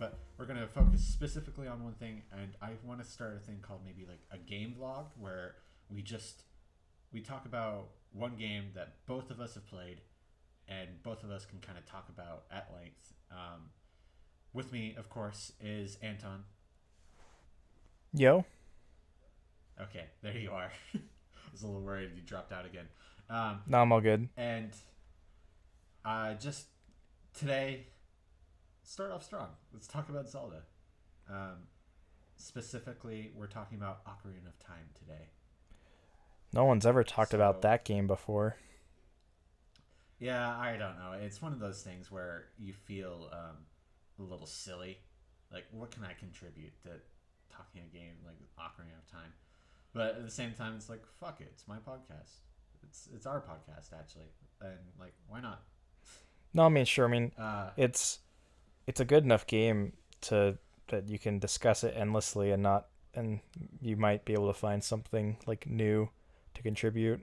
but we're gonna focus specifically on one thing, and I want to start a thing called maybe like a game vlog where we just we talk about one game that both of us have played, and both of us can kind of talk about at length. With me, of course, is Anton. Yo. Okay, there you are. I was a little worried you dropped out again. Um, No, I'm all good. and just today, start off strong. Let's talk about Zelda. Um, Specifically, we're talking about Ocarina of Time today. No one's ever talked about So, that game before. yeah, I don't know. It's one of those things where you feel a little silly. Like, what can I contribute to talking a game like Ocarina of Time? But at the same time, it's like, fuck it. It's my podcast. It's our podcast, actually. And, like, why not? No, I mean sure. I mean, Uh, it's it's a good enough game to that you can discuss it endlessly and not and you might be able to find something like new to contribute.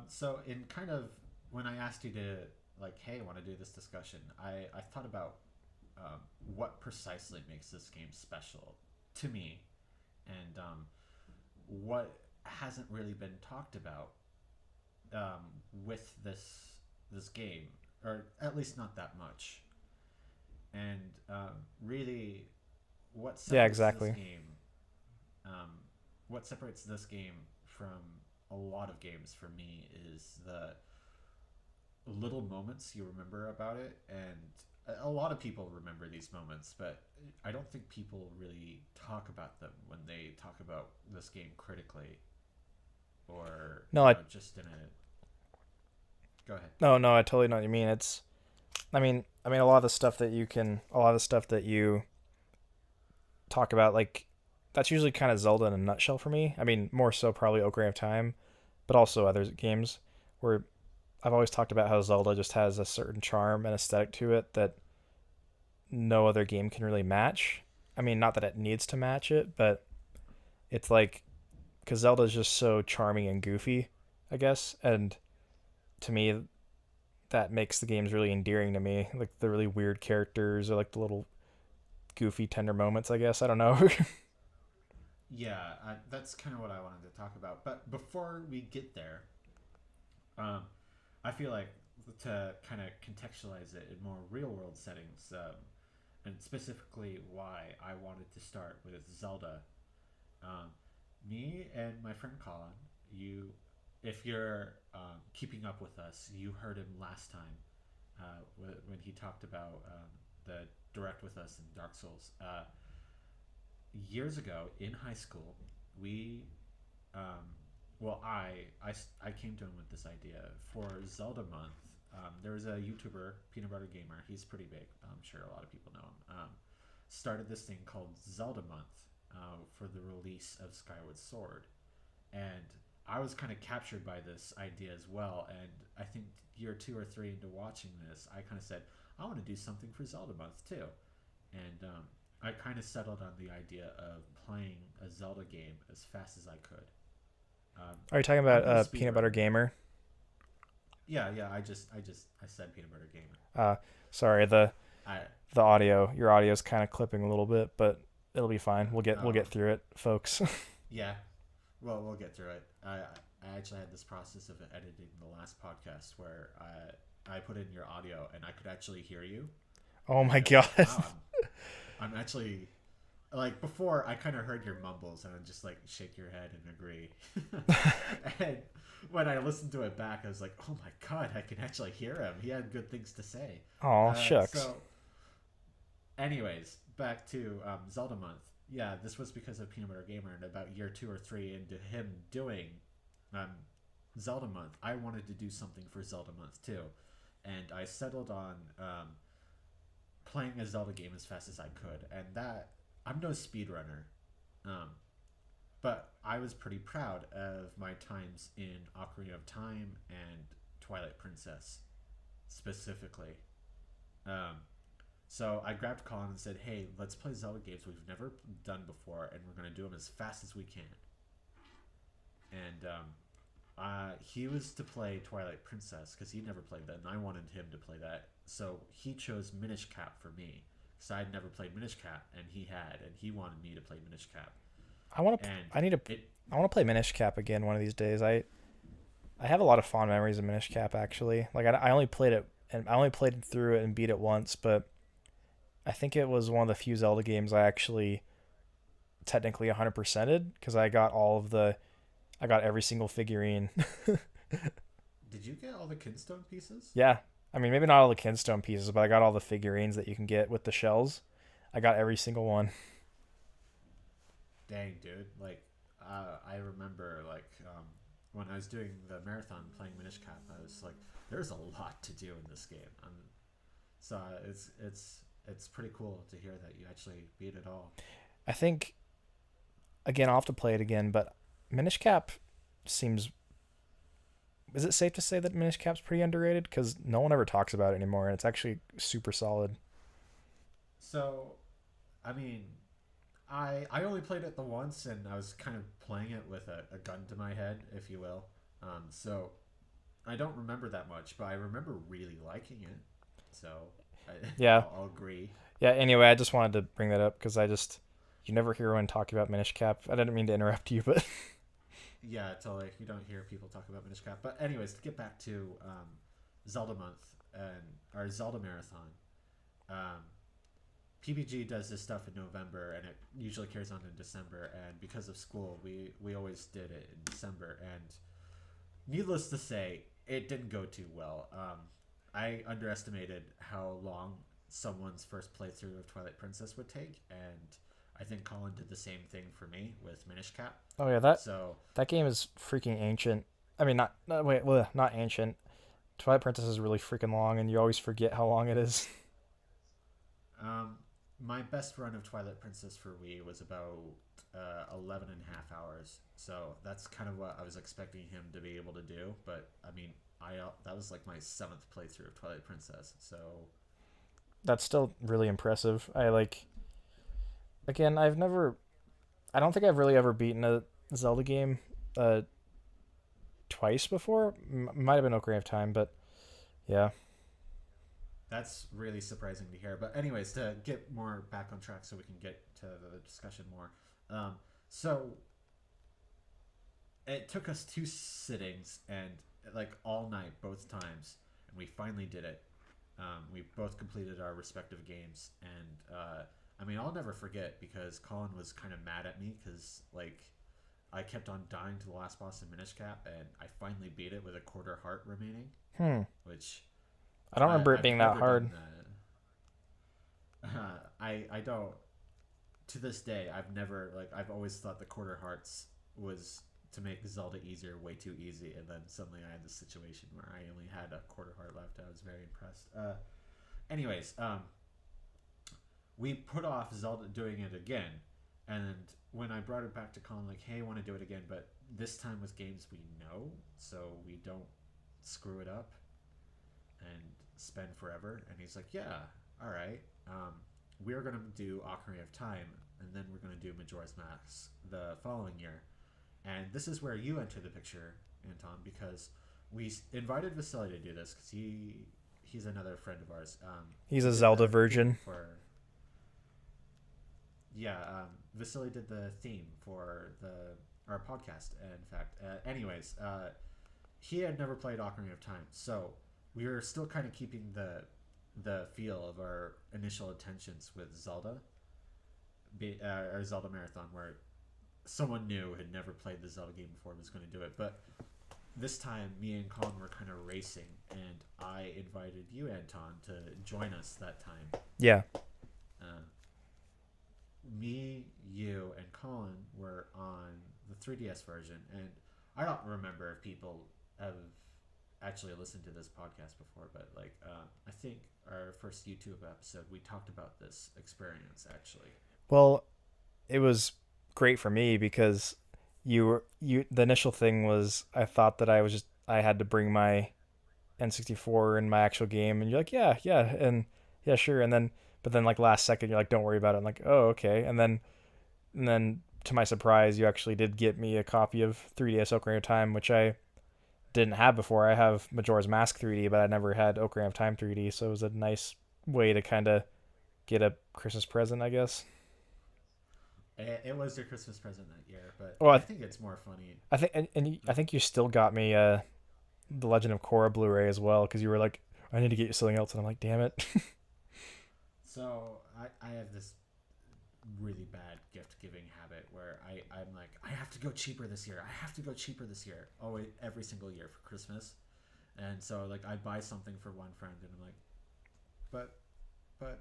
so in kind of when I asked you to like, hey, I want to do this discussion, I thought about what precisely makes this game special to me, and what hasn't really been talked about with this game, or at least not that much. And really, what Yeah, separates this exactly. game, um, what separates this game from a lot of games for me is the little moments you remember about it, and a lot of people remember these moments, but I don't think people really talk about them when they talk about this game critically, or No, I just in a go ahead. no, I totally know what you mean. I mean a lot of the stuff that you talk about like that's usually kind of Zelda in a nutshell for me. I mean, more so probably Ocarina of Time, but also other games where I've always talked about how Zelda just has a certain charm and aesthetic to it that no other game can really match. I mean, not that it needs to match it, but it's like because Zelda's just so charming and goofy, I guess, and to me that makes the games really endearing to me. Like the really weird characters or like the little goofy tender moments. I guess I don't know. Yeah, that's kind of what I wanted to talk about. But before we get there, um, I feel like to kind of contextualize it in more real world settings, and specifically why I wanted to start with Zelda. Um, Me and my friend Colin, you, if you're keeping up with us, you heard him last time when he talked about the direct with us in Dark Souls. Years ago in high school, we um, well, I came to him with this idea for Zelda month. There was a YouTuber, Peanut Butter Gamer. He's pretty big. I'm sure a lot of people know him. Started this thing called Zelda month for the release of Skyward Sword, and I was kind of captured by this idea as well. And I think year two or three into watching this, I kind of said I want to do something for Zelda month too, and I kind of settled on the idea of playing a Zelda game as fast as I could. Um, Are you talking I'm about no Peanut Butter speedrunner. Gamer? Yeah, yeah. I said peanut butter gamer. Uh, Sorry, I the audio, your audio is kind of clipping a little bit, but it'll be fine. We'll get oh through it, folks. yeah. Well, we'll get through it. I actually had this process of editing the last podcast where I put in your audio and I could actually hear you, Oh my and I was god. like, wow, I'm actually like before I kind of heard your mumbles and I'd just like shake your head and agree. And when I listened to it back, I was like, oh my god, I can actually hear him. He had good things to say. Oh shucks. So anyways, back to Zelda month. Yeah, this was because of Peanut Butter Gamer, and about year two or three into him doing um, Zelda month, I wanted to do something for Zelda month too, and I settled on playing a Zelda game as fast as I could, and that I'm no speedrunner, um, but I was pretty proud of my times in Ocarina of Time and Twilight Princess specifically. Um, so I grabbed Colin and said, "Hey, let's play Zelda games we've never done before, and we're gonna do them as fast as we can." And he was to play Twilight Princess because he never played that, and I wanted him to play that. So he chose Minish Cap for me because I'd never played Minish Cap, and he had, and he wanted me to play Minish Cap, I want to. and I need to. it. I want to play Minish Cap again one of these days. I have a lot of fond memories of Minish Cap actually. Like I only played it and I only played through it and beat it once, but I think it was one of the few Zelda games I actually technically 100%ed because I got every single figurine. Did you get all the Kinstone pieces? Yeah. I mean, maybe not all the Kinstone pieces, but I got all the figurines that you can get with the shells. I got every single one. Dang, dude! Like, I remember like when I was doing the marathon playing Minish Cap, I was like, "There's a lot to do in this game." So it's pretty cool to hear that you actually beat it all. I think again, I'll have to play it again, but Minish Cap seems. Is it safe to say that Minish Cap's pretty underrated? Because no one ever talks about it anymore, and it's actually super solid. So, I mean, I only played it the once, and I was kind of playing it with a gun to my head, if you will. So I don't remember that much, but I remember really liking it. So I, Yeah, I'll agree. yeah. Anyway, I just wanted to bring that up because I just you never hear anyone talk about Minish Cap. I didn't mean to interrupt you, but Yeah, totally. You don't hear people talk about Minish Cap. But anyways, to get back to Zelda month and our Zelda marathon, um, PBG does this stuff in November, and it usually carries on in December. And because of school, we always did it in December. And needless to say, it didn't go too well. I underestimated how long someone's first playthrough of Twilight Princess would take, and I think Colin did the same thing for me with Minish Cap. oh yeah, that So that game is freaking ancient. I mean, wait, well, not ancient. Twilight Princess is really freaking long, and you always forget how long it is. Um, my best run of Twilight Princess for Wii was about 11 and a half hours. So that's kind of what I was expecting him to be able to do. But I mean, that was like my seventh playthrough of Twilight Princess. So That's still really impressive. I like again, I don't think I've really ever beaten a Zelda game uh twice before. Might have been Ocarina of Time, but yeah. that's really surprising to hear. But anyways, to get more back on track so we can get to the discussion more. So it took us two sittings and like all night both times, and we finally did it. We both completed our respective games, and I mean, I'll never forget because Colin was kind of mad at me because like I kept on dying to the last boss in Minish Cap, and I finally beat it with a quarter heart remaining, Hmm. which I don't remember it I've being that never hard. done that. I don't. To this day, I've always thought the quarter hearts was to make Zelda easier, way too easy, and then suddenly I had this situation where I only had a quarter heart left. I was very impressed. Anyways, we put off Zelda doing it again, and when I brought it back to Colin, like, hey, I want to do it again, but this time with games we know, so we don't screw it up and spend forever. And he's like, yeah, all right. We're gonna do Ocarina of Time, and then we're gonna do Majora's Mask the following year. And this is where you enter the picture, Anton, because we invited Vasily to do this because he's another friend of ours. He's He a did Zelda the theme virgin. for yeah. Vasily did the theme for our podcast. In fact, anyways, he had never played Ocarina of Time, so we were still kind of keeping the feel of our initial intentions with Zelda, our Zelda marathon, where someone new had never played the Zelda game before was going to do it. But this time, me and Colin were kind of racing, and I invited you, Anton, to join us that time. Yeah. Uh, Me, you, and Colin were on the 3DS version, and I don't remember if people have actually listened to this podcast before, but like I think our first YouTube episode we talked about this experience actually. Well, it was great for me because you the initial thing was I thought that I had to bring my N64 in my actual game, and you're like, yeah, yeah, and yeah, sure, and then but then like last second you're like, don't worry about it. I'm like, oh, okay, and then to my surprise, you actually did get me a copy of 3DS Ocarina of Time, which I didn't have before. I have Majora's Mask 3D, but I never had Ocarina of Time 3D, so it was a nice way to kind of get a Christmas present, I guess. It was your Christmas present that year, but Well, I think it's more funny. I think I think you still got me the Legend of Korra Blu-ray as well because you were like, I need to get you something else, and I'm like, damn it. So I have this really bad gift giving habit where I'm like, I have to go cheaper this year. I have to go cheaper this year. Always, every single year for Christmas. And so like I buy something for one friend and I'm like, but but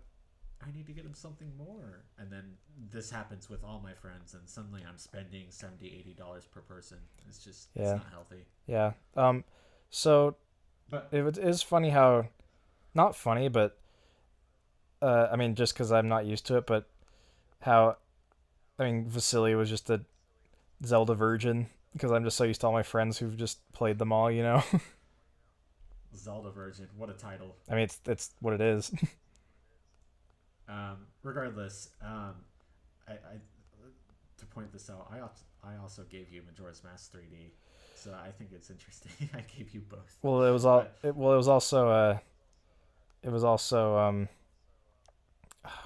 I need to get him something more. And then this happens with all my friends and suddenly I'm spending 70, $80 per person. It's Yeah, not healthy. yeah. So But it is funny how not funny, but I mean, just because I'm not used to it, but how I mean, Vasily was just a Zelda virgin because I'm just so used to all my friends who've just played them all, you know. Zelda Virgin, what a title. I mean, it's what it is. Regardless, I to point this out, I also gave you Majora's Mask 3D, so I think it's interesting. I gave you both, Well, it was all. but Well, it was also. It was also.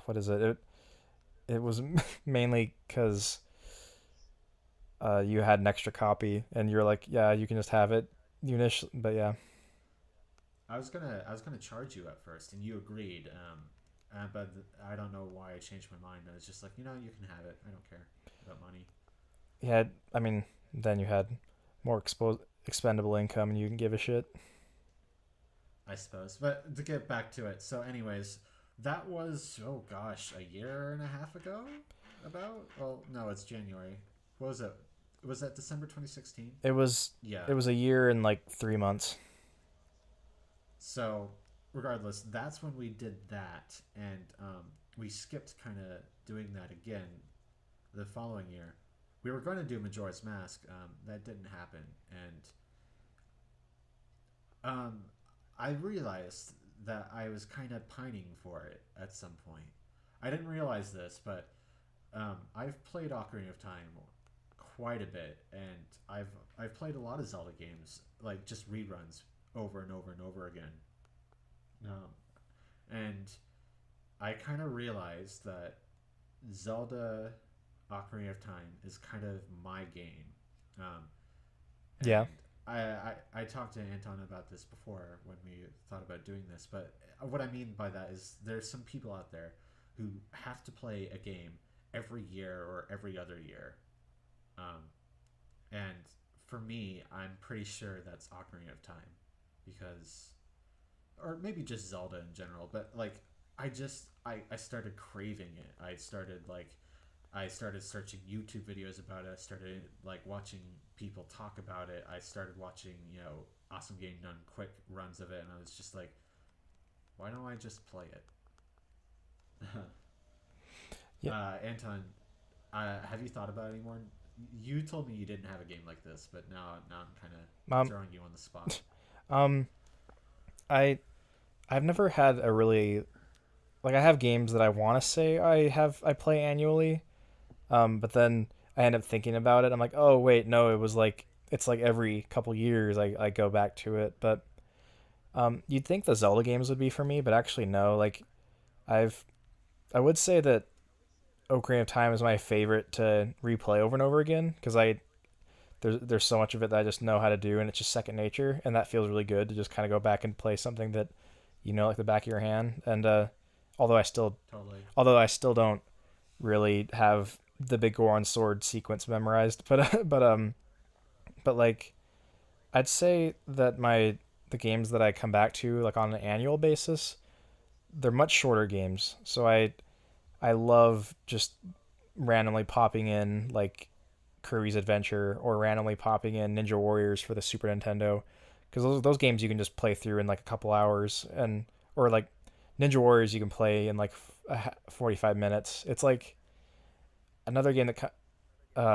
What is it? It was mainly because you had an extra copy, and you're like, yeah, you can just have it. You initially, but yeah, I was gonna charge you at first, and you agreed. But I don't know why I changed my mind. I was just like, you can have it. I don't care about money. yeah. I mean, then you had more expendable income, and you can give a shit. I suppose. But to get back to it, so anyways, that was oh gosh, a year and a half ago. About well, no, it's January. What was it? Was that December 2016? It was. Yeah. It was a year and like 3 months. So, regardless, that's when we did that, and we skipped kind of doing that again the following year. We were going to do Majora's Mask. That didn't happen, and um, I realized that I was kind of pining for it at some point. I didn't realize this, but I've played Ocarina of Time quite a bit, and I've played a lot of Zelda games, like just reruns over and over and over again. Um, and I kind of realized that Zelda Ocarina of Time is kind of my game. Um, Yeah. and I talked to Anton about this before when we thought about doing this, but what I mean by that is there's some people out there who have to play a game every year or every other year. Um, and for me, I'm pretty sure that's Ocarina of Time because or maybe just Zelda in general, but like I started craving it. I started searching YouTube videos about it. I started like watching people talk about it. I started watching, Awesome Game Done quick runs of it and I was just like, why don't I just play it? Yeah. Anton, have you thought about it anymore? You told me you didn't have a game like this, but now I'm kind of Um. throwing you on the spot. Um. I I've never had a really like I have games that I want to say I play annually. But then I end up thinking about it. I'm like, oh wait, no, it was like it's like every couple years I go back to it. But you'd think the Zelda games would be for me, but actually no. Like I've I would say that Ocarina of Time is my favorite to replay over and over again because I there's so much of it that I just know how to do and it's just second nature and that feels really good to just kind of go back and play something that you know like the back of your hand. And although I still Totally. although I still don't really have the big Goron sword sequence memorized, but like I'd say that the games that I come back to like on an annual basis, they're much shorter games. So I love just randomly popping in like Kirby's Adventure or randomly popping in Ninja Warriors for the Super Nintendo because those games you can just play through in like a couple hours and or like Ninja Warriors you can play in like 45 minutes. It's like another game that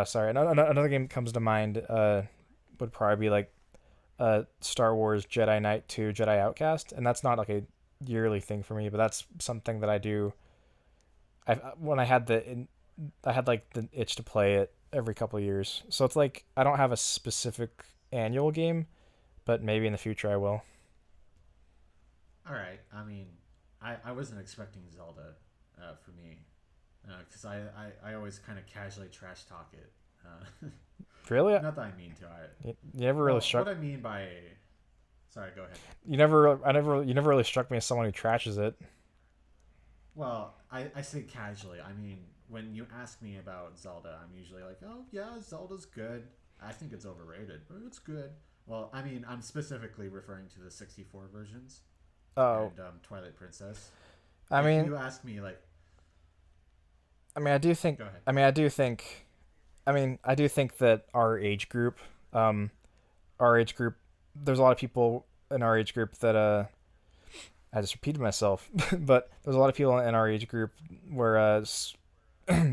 sorry another game that comes to mind would probably be like Star Wars Jedi Knight 2 Jedi Outcast and that's not like a yearly thing for me but that's something that I do I when I had like the itch to play it every couple of years so it's like I don't have a specific annual game but maybe in the future I will. All right. I mean, I wasn't expecting Zelda. for me, because I always kind of casually trash talk it. Really, Not that I mean to. you never really Well, struck. what I mean by, sorry, go ahead. You never really struck me as someone who trashes it. Well, I say casually. I mean, when you ask me about Zelda, I'm usually like, oh yeah, Zelda's good. I think it's overrated, but it's good. Well, I mean, I'm specifically referring to the 64 versions Oh, and Twilight Princess. I If mean, you ask me, like, I mean, I do think, go ahead. I mean, I do think, I mean, I do think that um, our age group, there's a lot of people in our age group that I just repeated myself, but there's a lot of people in our age group whereas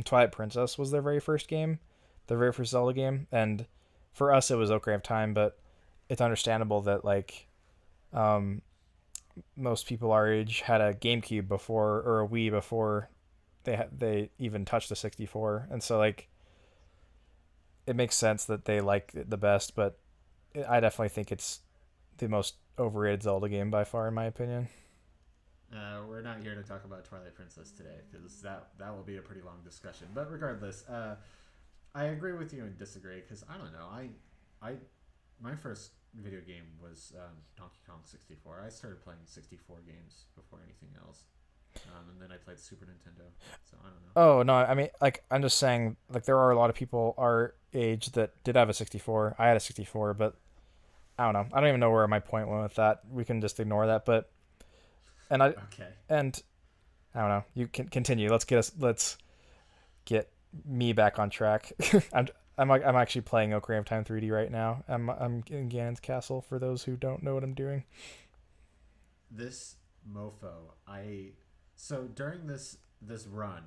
Twilight Princess was their very first game, their very first Zelda game, and for us it was Ocarina of Time, but it's understandable that like um, most people our age had a GameCube before or a Wii before they even touched the 64, and so like it makes sense that they like it the best, but I definitely think it's the most overrated Zelda game by far in my opinion. We're not here to talk about Twilight Princess today because that will be a pretty long discussion. But regardless, I agree with you and disagree because I don't know. I my first video game was Donkey Kong 64. I started playing 64 games before anything else, and then I played Super Nintendo. So I don't know. Oh no, I mean like I'm just saying like there are a lot of people our age that did have a 64. I had a 64, but I don't know. I don't even know where my point went with that. We can just ignore that. But and I Okay. and I don't know. You can continue. Let's get me back on track. I'm I'm actually playing Ocarina of Time 3D right now. I'm in Ganon's castle for those who don't know what I'm doing. This mofo, I so during this run,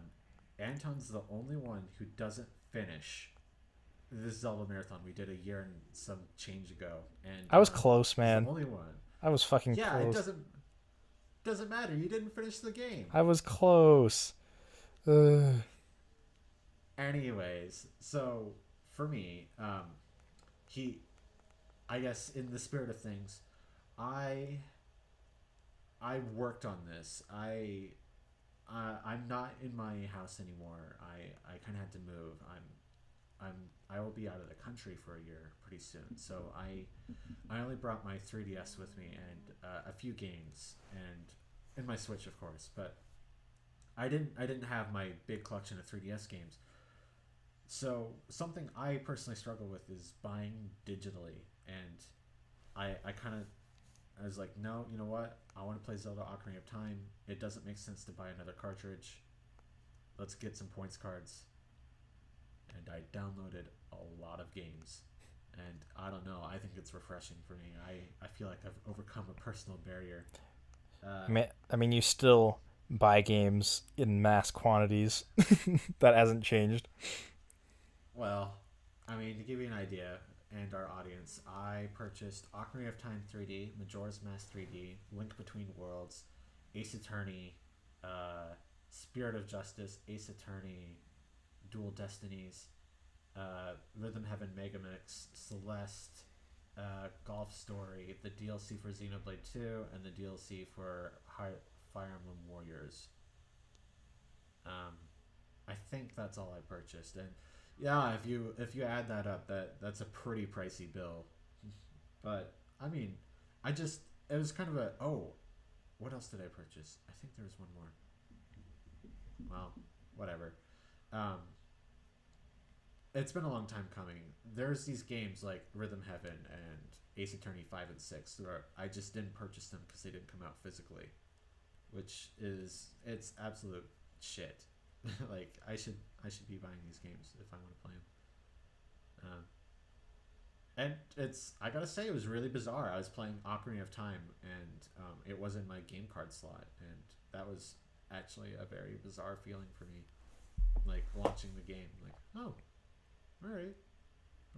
Anton's the only one who doesn't finish this Zelda marathon we did a year and some change ago, and I was close, he's the man. only one. I was fucking Yeah, it close. doesn't matter. You didn't finish the game. I was close. Ugh. Anyways, so for me, he, I guess in the spirit of things, I I worked on this. I'm not in my house anymore. I kind of had to move. I'm I will be out of the country for a year pretty soon. So I only brought my 3DS with me and a few games and my Switch of course. But I didn't have my big collection of 3DS games. So something I personally struggle with is buying digitally, and I kind of I was like, no, you know what? I want to play Zelda Ocarina of Time. It doesn't make sense to buy another cartridge. Let's get some points cards. And I downloaded a lot of games. And I don't know. I think it's refreshing for me. I feel like I've overcome a personal barrier. Uh, I mean, you still buy games in mass quantities. That hasn't changed. well, I mean, to give you an idea, and our audience, I purchased Ocarina of Time 3D, Majora's Mask 3D, Link Between Worlds, Ace Attorney, Spirit of Justice, Ace Attorney, Dual Destinies, Rhythm Heaven Megamix, Celeste, Golf Story, the DLC for Xenoblade 2, and the DLC for Fire Emblem Warriors. Um, I think that's all I purchased, and yeah, if you add that up, that's a pretty pricey bill. But I mean, I just it was kind of a oh, what else did I purchase? I think there was one more. Well, whatever. Um, it's been a long time coming. There's these games like Rhythm Heaven and Ace Attorney 5 and 6 where I just didn't purchase them because they didn't come out physically, which is it's absolute shit. Like I should be buying these games if I want to play them. And it's I gotta say it was really bizarre. I was playing Ocarina of Time and it was in my game card slot, and that was actually a very bizarre feeling for me. Like launching the game, like oh, all right,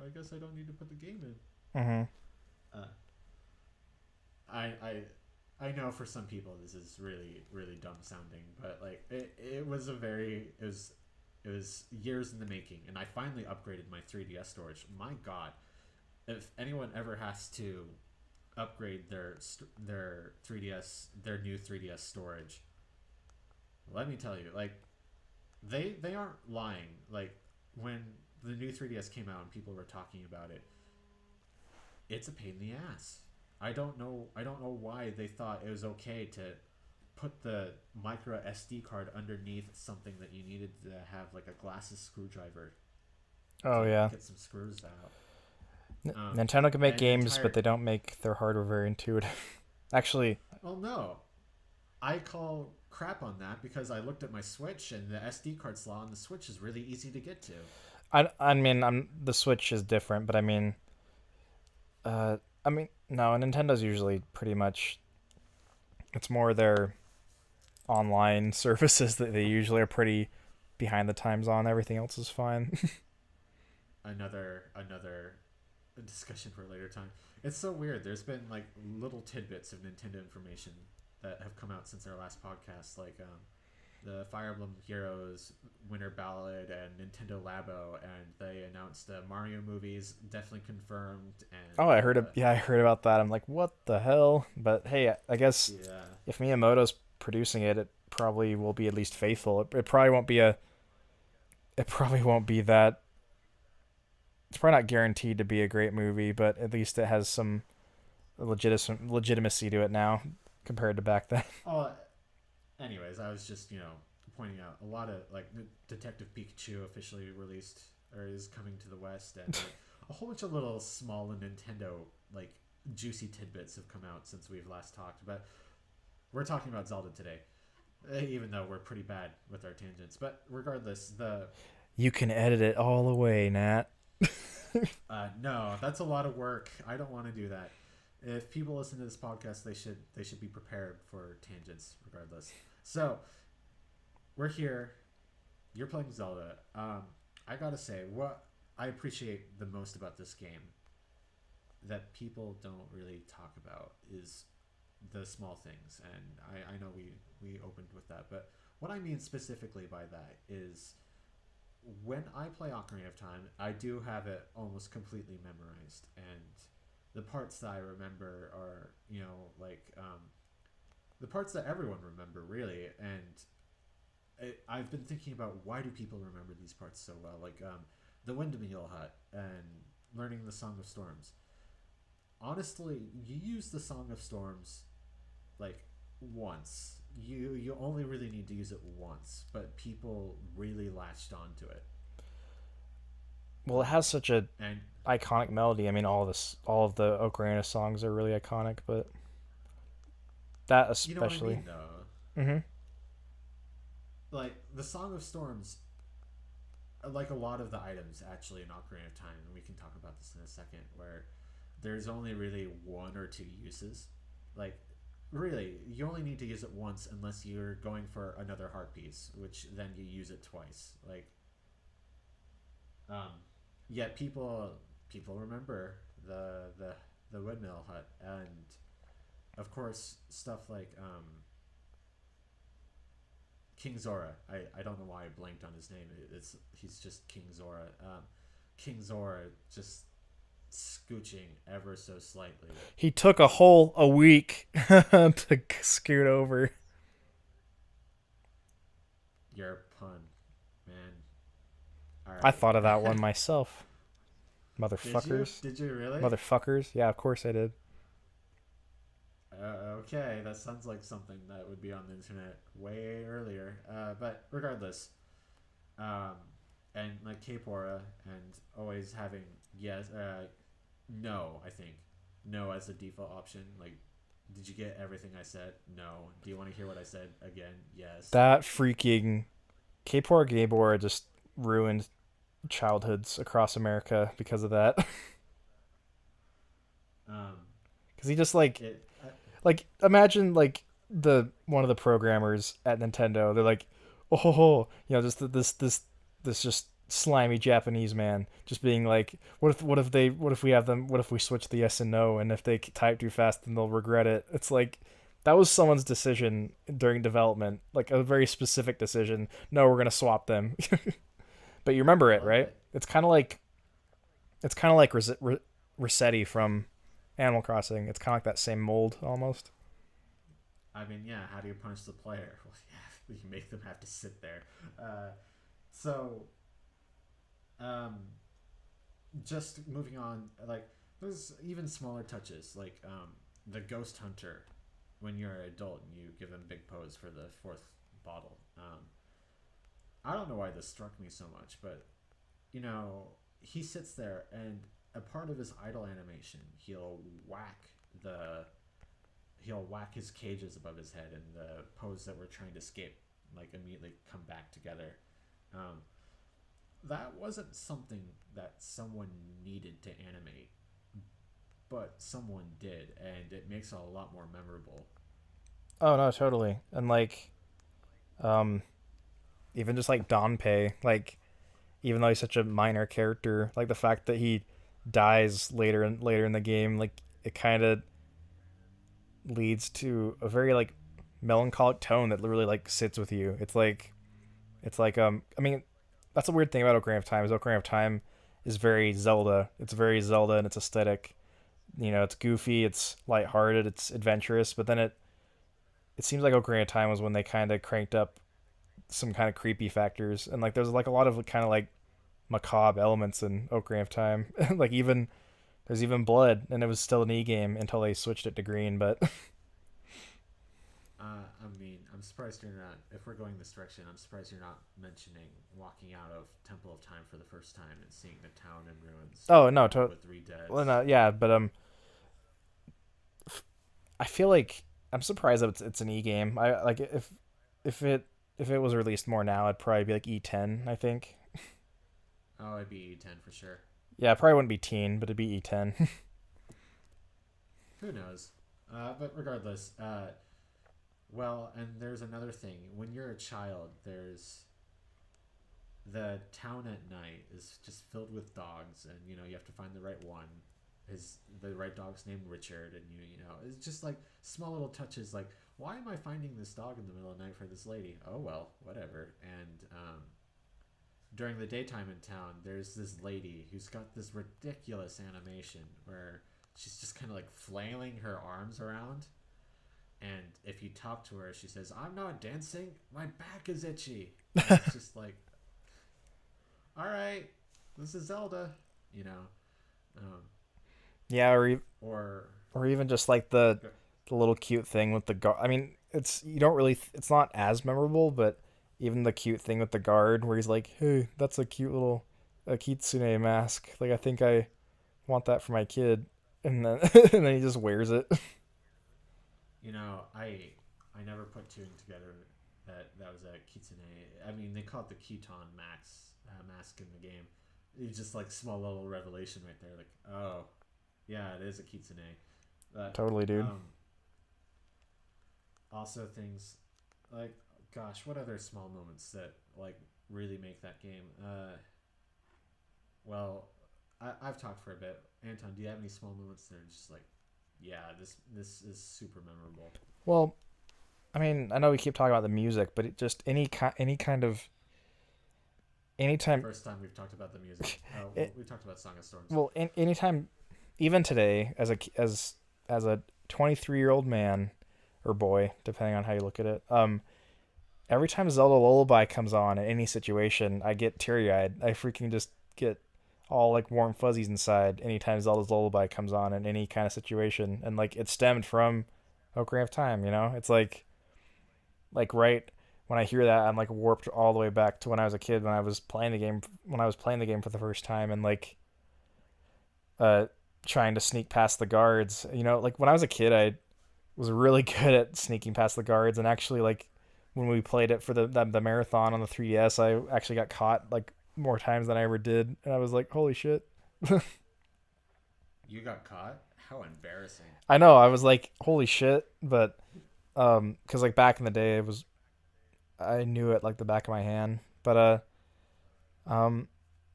I guess I don't need to put the game in. Mm-hmm. Uh, I I know for some people this is really dumb sounding, but like it was a very it was years in the making, and I finally upgraded my 3DS storage. My God, if anyone ever has to upgrade their 3DS their new 3DS storage, let me tell you, like they aren't lying. Like when the new 3DS came out and people were talking about it, it's a pain in the ass. I don't know why they thought it was okay to put the micro SD card underneath something that you needed to have like a glasses screwdriver Oh to yeah. get some screws out. Nintendo can make And the games, but entire they don't make their hardware very intuitive. Actually, well, no, I call crap on that because I looked at my Switch and the SD card slot on the Switch is really easy to get to. I mean, the Switch is different, but I mean, no, Nintendo's usually pretty much it's more their online services that they usually are pretty behind the times on. Everything else is fine. Another discussion for a later time. It's so weird. There's been like little tidbits of Nintendo information that have come out since our last podcast, like the Fire Emblem Heroes Winter Ballad and Nintendo Labo, and they announced the Mario movies definitely confirmed. Oh, And I heard about that. I'm like, what the hell? But hey, I guess yeah, if Miyamoto's producing it, it probably will be at least faithful. It probably won't be a. It probably won't be that. It's probably not guaranteed to be a great movie, but at least it has some legitimacy to it now compared to back then. oh, anyways, I was just pointing out a lot of like Detective Pikachu officially released or is coming to the West, and like, a whole bunch of little small Nintendo like juicy tidbits have come out since we've last talked. But we're talking about Zelda today, even though we're pretty bad with our tangents. But regardless, the You can edit it all away, Nat. no, that's a lot of work. I don't want to do that. If people listen to this podcast, they should be prepared for tangents, regardless. So we're here. You're playing Zelda. I gotta say, what I appreciate the most about this game that people don't really talk about is the small things, and I know we opened with that, but what I mean specifically by that is when I play Ocarina of Time, I do have it almost completely memorized, and the parts that I remember are the parts that everyone remember really, and I've been thinking about why do people remember these parts so well, like the Windmill Hut and learning the Song of Storms. Honestly, you use the Song of Storms like once. You only really need to use it once, but people really latched onto it. Well, it has such a And iconic melody. I mean, all of the Ocarina songs are really iconic, but that you know what I especially. mean, though. Mhm. Like the Song of Storms, like a lot of the items actually in Ocarina of Time, and we can talk about this in a second, where there's only really one or two uses. Like, really, you only need to use it once unless you're going for another heart piece, which then you use it twice. Like, um, yet people remember the Windmill Hut, and of course stuff like King Zora. I don't know why I blanked on his name. He's just King Zora. King Zora just scooching ever so slightly. He took a week to scoot over. Your pun, man. All I right. thought of that one myself. Did you? Motherfuckers. Did you really? Motherfuckers. Yeah, of course I did. Okay, that sounds like something that would be on the internet way earlier. But regardless, um, and like Cape Aura and always having yes, no, I think no as the default option. Like, did you get everything I said? No. Do you want to hear what I said again? Yes. That freaking K-Por Gabor just ruined childhoods across America because of that. Um, Because he just it. like imagine like the one of the programmers at Nintendo. They're like, oh, ho, ho, just this just slimy Japanese man just being like, what if we have them? What if we switch the yes and no? And if they type too fast, then they'll regret it. It's like that was someone's decision during development, like a very specific decision. No, we're gonna swap them. But you remember it, Well, right? It's kind of like Rossetti from Animal Crossing. It's kind of like that same mold almost. I mean, yeah. How do you punish the player? Well, You make them have to sit there. So, um, just moving on, like there's even smaller touches, like the ghost hunter. When you're an adult and you give him big pose for the fourth bottle. I don't know why this struck me so much, but he sits there and a part of his idle animation, the he'll whack his cages above his head and the pose that we're trying to escape like immediately come back together. Um, that wasn't something that someone needed to animate, but someone did, and it makes it a lot more memorable. Oh no, totally. And like, um, even just like Donpei, like even though he's such a minor character, like the fact that he dies later in the game, like it kind of leads to a very like melancholic tone that really like sits with you. It's like I mean, that's a weird thing about Ocarina of Time. Is Ocarina of Time is very Zelda. It's very Zelda in its aesthetic. It's goofy, it's lighthearted, it's adventurous, but then it seems like Ocarina of Time was when they kind of cranked up some kind of creepy factors, and like there's like a lot of kind of like macabre elements in Ocarina of Time. Like even there's even blood, and it was still an E game until they switched it to green. But I mean, I'm surprised you're not. If we're going this direction, I'm surprised you're not mentioning walking out of Temple of Time for the first time and seeing the town in ruins oh no, with three well, deads. no, yeah, but I feel like I'm surprised that it's an E game. I like if it if it was released more now, it'd probably be like E10. I think. Oh, it'd be E10 for sure. Yeah, it probably wouldn't be teen, but it'd be E10. Who knows? But regardless, well, and there's another thing. When you're a child, there's the town at night is just filled with dogs, and you have to find the right one. Is the right dog's named Richard, and it's just like small little touches, like why am I finding this dog in the middle of the night for this lady? Oh well, whatever. And during the daytime in town, there's this lady who's got this ridiculous animation where she's just kind of like flailing her arms around. And if you talk to her, she says, "I'm not dancing. My back is itchy." And it's just like, all right, this is Zelda, you know. Um, Yeah, or or even just like the little cute thing with the guard. I mean, it's you don't really it's not as memorable, but even the cute thing with the guard where he's like, "Hey, that's a cute little a kitsune mask. Like I think I want that for my kid." And then and then he just wears it. I never put two and together that was a kitsune. I mean, they call it the Kiton mask in the game. It's just like small little revelation right there. Like, oh, yeah, it is a kitsune. But Totally, dude. also things like, gosh, what other small moments that like really make that game? Well, I've talked for a bit. Anton, do you have any small moments that are just like, yeah, this is super memorable? Well, I mean, I know we keep talking about the music, but it just any kind of anytime First time we've talked about the music. Well, it, we talked about Song of Storms. anytime even today as a 23-year-old man or boy, depending on how you look at it, every time Zelda Lullaby comes on in any situation, I get teary-eyed. I freaking just get all like warm fuzzies inside anytime Zelda's Lullaby comes on in any kind of situation, and like it stemmed from Ocarina of Time. It's like right when I hear that, I'm like warped all the way back to when I was a kid when I was playing the game for the first time, and like uh trying to sneak past the guards. Like when I was a kid, I was really good at sneaking past the guards, and actually like when we played it for the marathon on the 3DS, I actually got caught like more times than I ever did, and I was like, holy shit. You got caught? How embarrassing. I know, I was like, holy shit, but because like back in the day, I knew it like the back of my hand, but um,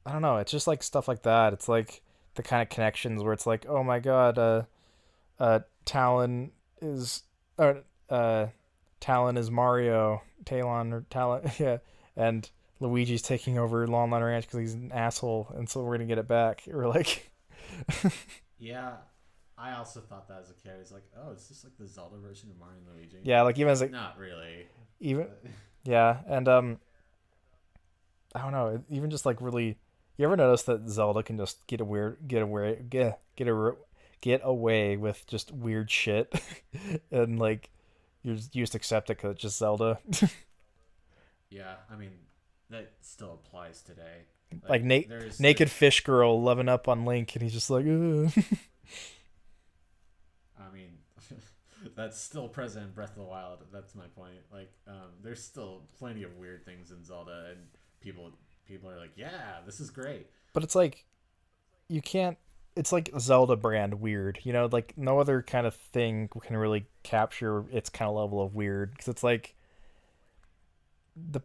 I don't know, it's just like stuff like that. It's like the kind of connections where it's like, oh my god, Talon is, or Talon is Mario, Talon or Talon, yeah, and Luigi's taking over Lon Lon Ranch because he's an asshole, and so we're gonna get it back. We're like, Yeah, I also thought that as a kid. I was like, oh, is this like the Zelda version of Mario and Luigi? yeah, like even as like Not really. even Yeah, and I don't know, even just like really, you ever notice that Zelda can just get away with just weird shit, and like you just accept it because it's just Zelda. Yeah, I mean that still applies today. Like Like naked there's fish girl loving up on Link, and he's just like, ugh. I mean that's still present in Breath of the Wild. That's my point. Like there's still plenty of weird things in Zelda, and people people are like, yeah, this is great. But it's like you can't. It's like Zelda brand weird, you know. Like no other kind of thing can really capture its kind of level of weird because it's like I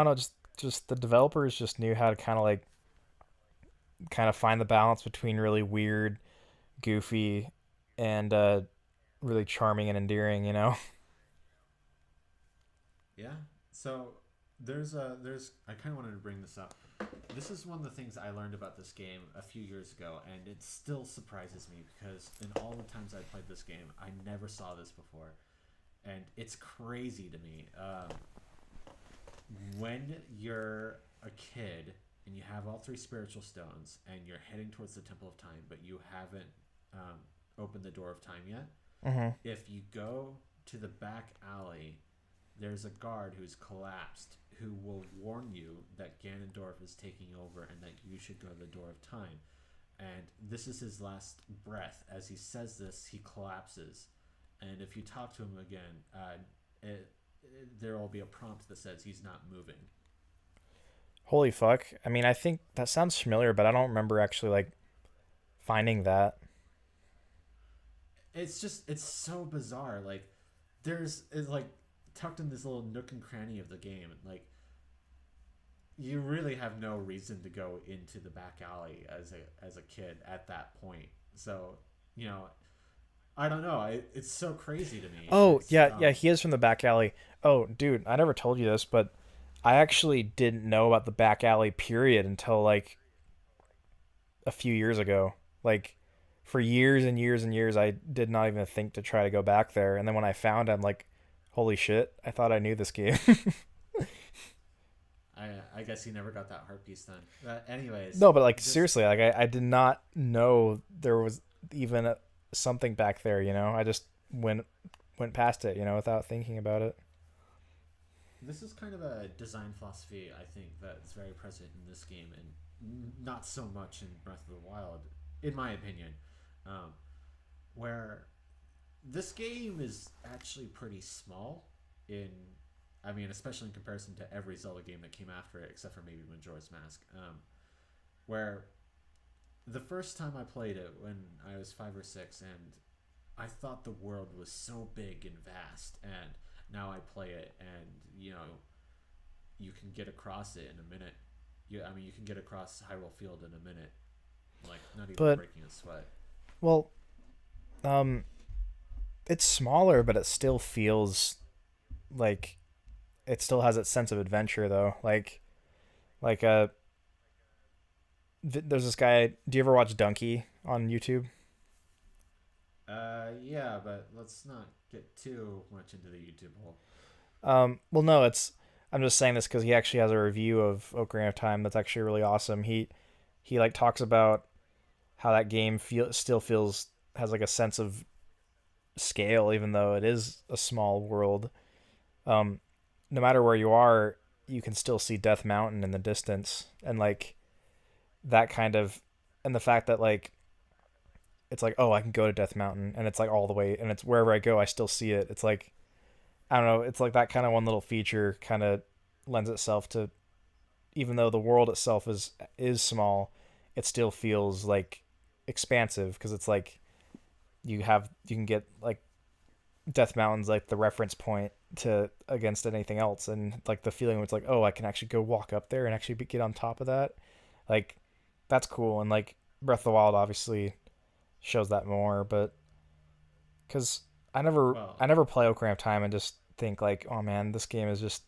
don't know, just the developers just knew how to kind of find the balance between really weird, goofy, and really charming and endearing, you know. Yeah. So there's I kind of wanted to bring this up. This is one of the things I learned about this game a few years ago, and it still surprises me because in all the times I played this game, I never saw this before, and it's crazy to me. When you're a kid and you have all three spiritual stones and you're heading towards the Temple of Time, but you haven't opened the door of time yet, Mm-hmm. if you go to the back alley, there's a guard who's collapsed who will warn you that Ganondorf is taking over and that you should go to the door of time. And this is his last breath. As he says this, he collapses. And if you talk to him again, there will be a prompt that says he's not moving. Holy fuck! I mean, I think that sounds familiar, but I don't remember actually like finding that. It's so bizarre. Like there's it's like tucked in this little nook and cranny of the game. Like you really have no reason to go into the back alley as a kid at that point. So you know, I don't know. It's so crazy to me. Oh It's yeah, yeah, he is from the back alley. Oh, dude, I never told you this, but I actually didn't know about the back alley period until like a few years ago. Like for years and years and years, I did not even think to try to go back there. And then when I found, it, I'm like, holy shit! I thought I knew this game. I guess he never got that heart piece then. Anyways, No, but like just seriously, like I did not know there was even something back there. You know, I just went past it. You know, without thinking about it. this is kind of a design philosophy I think that's very present in this game and not so much in Breath of the Wild, in my opinion. Um, where this game is actually pretty small in I mean, especially in comparison to every Zelda game that came after it, except for maybe Majora's Mask. Where the first time I played it when I was 5 or 6, and I thought the world was so big and vast, and now I play it, and you can get across it in a minute. I mean, you can get across Hyrule Field in a minute, like not even But breaking a sweat. well, um, it's smaller, but it still feels like it still has its sense of adventure, though. Like there's this guy. Do you ever watch Donkey on YouTube? Yeah, but let's not get too much into the YouTube hole. Well, no, it's. I'm just saying this because he actually has a review of Ocarina of Time that's actually really awesome. He like talks about how that game still feels has like a sense of scale, even though it is a small world. Um, no matter where you are, you can still see Death Mountain in the distance, and like that kind of, and the fact that like it's like, oh, I can go to Death Mountain, and it's like all the way, and it's wherever I go, I still see it. It's like I don't know, it's like that kind of one little feature kind of lends itself to, even though the world itself is small, it still feels like expansive because it's like you can get like Death Mountain's like the reference point to against anything else, and like the feeling where it's like, oh, I can actually go walk up there and actually get on top of that, like that's cool. And like Breath of the Wild obviously shows that more, but because Well, I never play Ocarina of Time and just think like, oh man, this game is just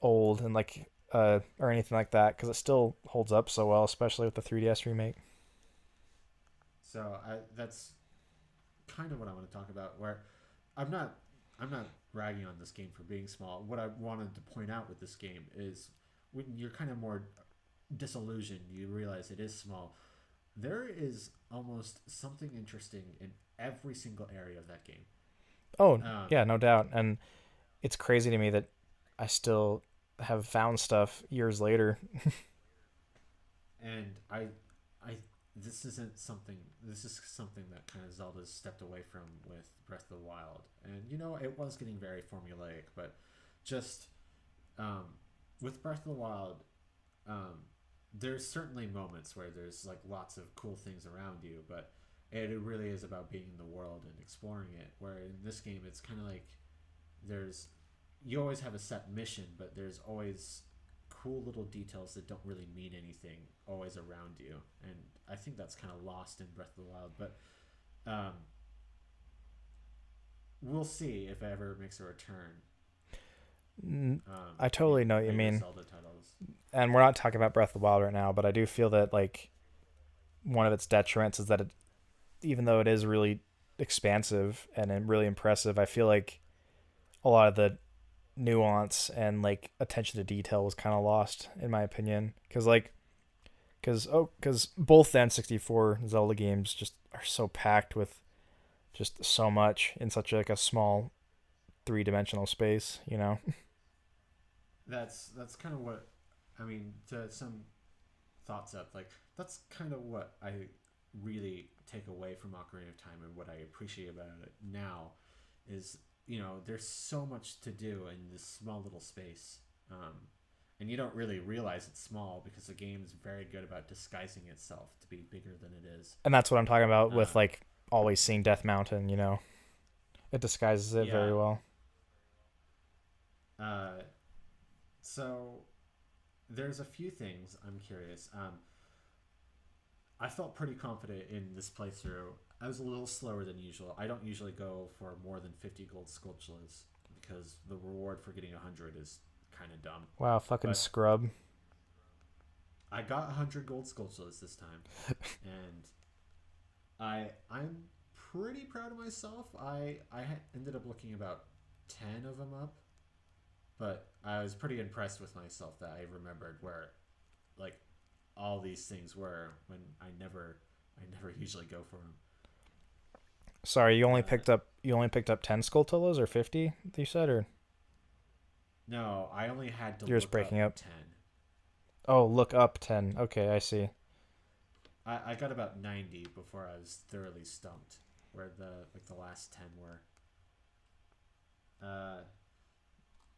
old and like or anything like that because it still holds up so well, especially with the 3DS remake. that's kind of what I want to talk about. Where I'm not I'm not ragging on this game for being small. What I wanted to point out with this game is when you're kind of more disillusioned, you realize it is small. There is almost something interesting in every single area of that game. Oh, Um, yeah, no doubt. And it's crazy to me that I still have found stuff years later. and I, this isn't something. This is something that kind of Zelda's stepped away from with Breath of the Wild, and it was getting very formulaic, but just um, with Breath of the Wild, um, there's certainly moments where there's like lots of cool things around you, but it really is about being in the world and exploring it. Where in this game, it's kind of like there's you always have a set mission, but there's always cool little details that don't really mean anything always around you, and I think that's kind of lost in Breath of the Wild. But um, we'll see if it ever makes a return I in totally know what you later mean. Zelda titles. And we're not talking about Breath of the Wild right now, but I do feel that like one of its detriments is that even though it is really expansive and really impressive, I feel like a lot of the nuance and like attention to detail was kind of lost in my opinion because both the N64 Zelda games just are so packed with just so much in such like a small three-dimensional space, you know. That's kind of what I mean. To some thoughts up, like that's kind of what I really take away from Ocarina of Time and what I appreciate about it now is there's so much to do in this small little space, and you don't really realize it's small because the game's very good about disguising itself to be bigger than it is. And that's what I'm talking about with Uh, like always seeing Death Mountain, you know. It disguises it yeah. very well. Uh, so there's a few things I'm curious. I felt pretty confident in this playthrough. I was a little slower than usual. I don't usually go for more than 50 gold sculptures because the reward for getting 100 is kind of dumb. Wow, fucking But scrub. I got 100 gold sculptures this time, and I'm pretty proud of myself. Ended up looking about 10 of them up, but I was pretty impressed with myself that I remembered where like all these things were when I never usually go for them. Sorry, Uh, you only picked up 10 Skulltulas or 50, you said, or no, I only had to you're just look breaking up up. 10. Oh, look up 10. Okay, I see. I got about 90 before I was thoroughly stumped where the last 10 were. Uh,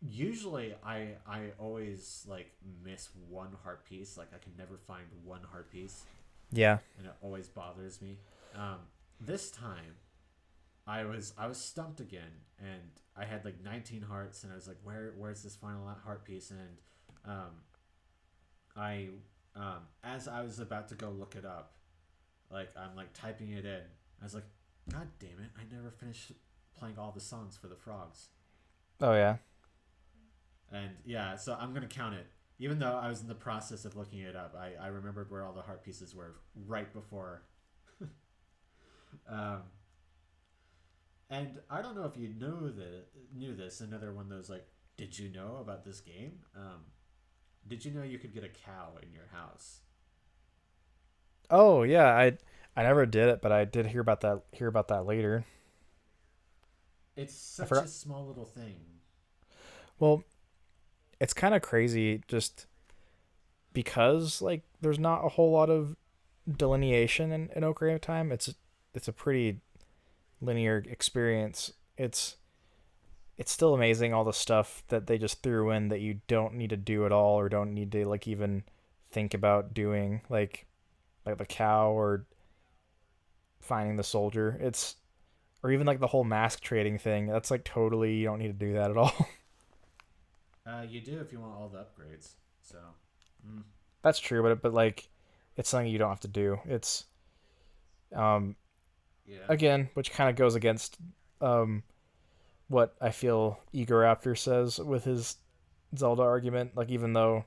Usually I always like miss one heart piece. Like I can never find one heart piece, Yeah. and it always bothers me. Um, this time I was stumped again, and I had like 19 hearts, and I was like, where's this final heart piece? And um, I as I was about to go look it up, like I'm like typing it in. I was like, God damn it! I never finished playing all the songs for the frogs. Oh yeah. And yeah, so I'm gonna count it. Even though I was in the process of looking it up, I remembered where all the heart pieces were right before. Um, and I don't know if you knew this. Another one of those like, did you know about this game? Did you know you could get a cow in your house? Oh yeah, I never did it, but I did hear about that later. It's I such a forgot. small little thing. Well, it's kind of crazy just because like there's not a whole lot of delineation in Ocarina of Time. It's a pretty linear experience. It's still amazing all the stuff that they just threw in that you don't need to do at all or don't need to like even think about doing like the cow or finding the soldier. It's or even like the whole mask trading thing. That's like totally you don't need to do that at all. You do if you want all the upgrades. So, mm, That's true, but like it's something you don't have to do. It's um yeah. again, which kind of goes against um what I feel Egoraptor says with his Zelda argument. Like even though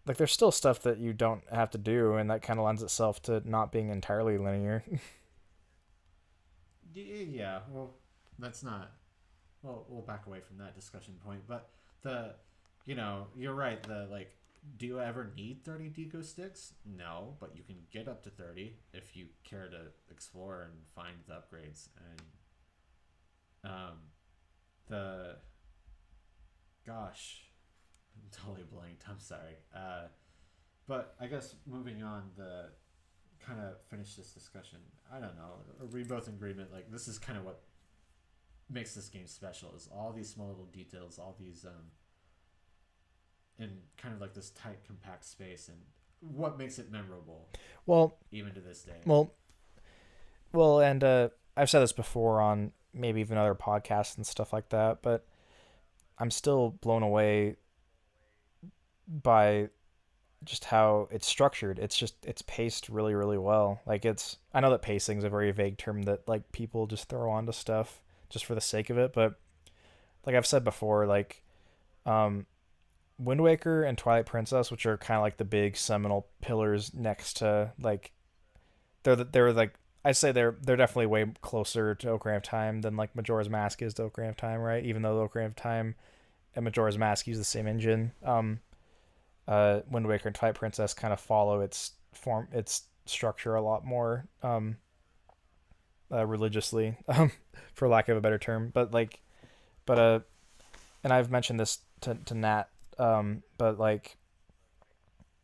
like there's still stuff that you don't have to do, and that kind of lends itself to not being entirely linear. Yeah. Well, that's not. well, we'll back away from that discussion point. But the, you're right. The like, do you ever need 30 deco sticks? No, but you can get up to 30 if you care to explore and find the upgrades. And the gosh, I'm totally blanked. I'm sorry. But I guess moving on, the kind of finish this discussion. I don't know. Are we both in agreement? Like this is kind of what makes this game special is all these small little details, all these in kind of like this tight, compact space, and what makes it memorable Well, even to this day. well, well, and I've said this before on maybe even other podcasts and stuff like that, but I'm still blown away by just how it's structured. It's paced really really well. Like it's I know that pacing is a very vague term that like people just throw onto stuff just for the sake of it, but like I've said before, like um Wind Waker and Twilight Princess, which are kind of like the big seminal pillars next to like they're like I say they're definitely way closer to Ocarina of Time than like Majora's Mask is to Ocarina of Time, right? Even though the Ocarina of Time and Majora's Mask use the same engine. Wind Waker and Twilight Princess kind of follow its structure a lot more religiously, for lack of a better term. But and I've mentioned this to Nat, but like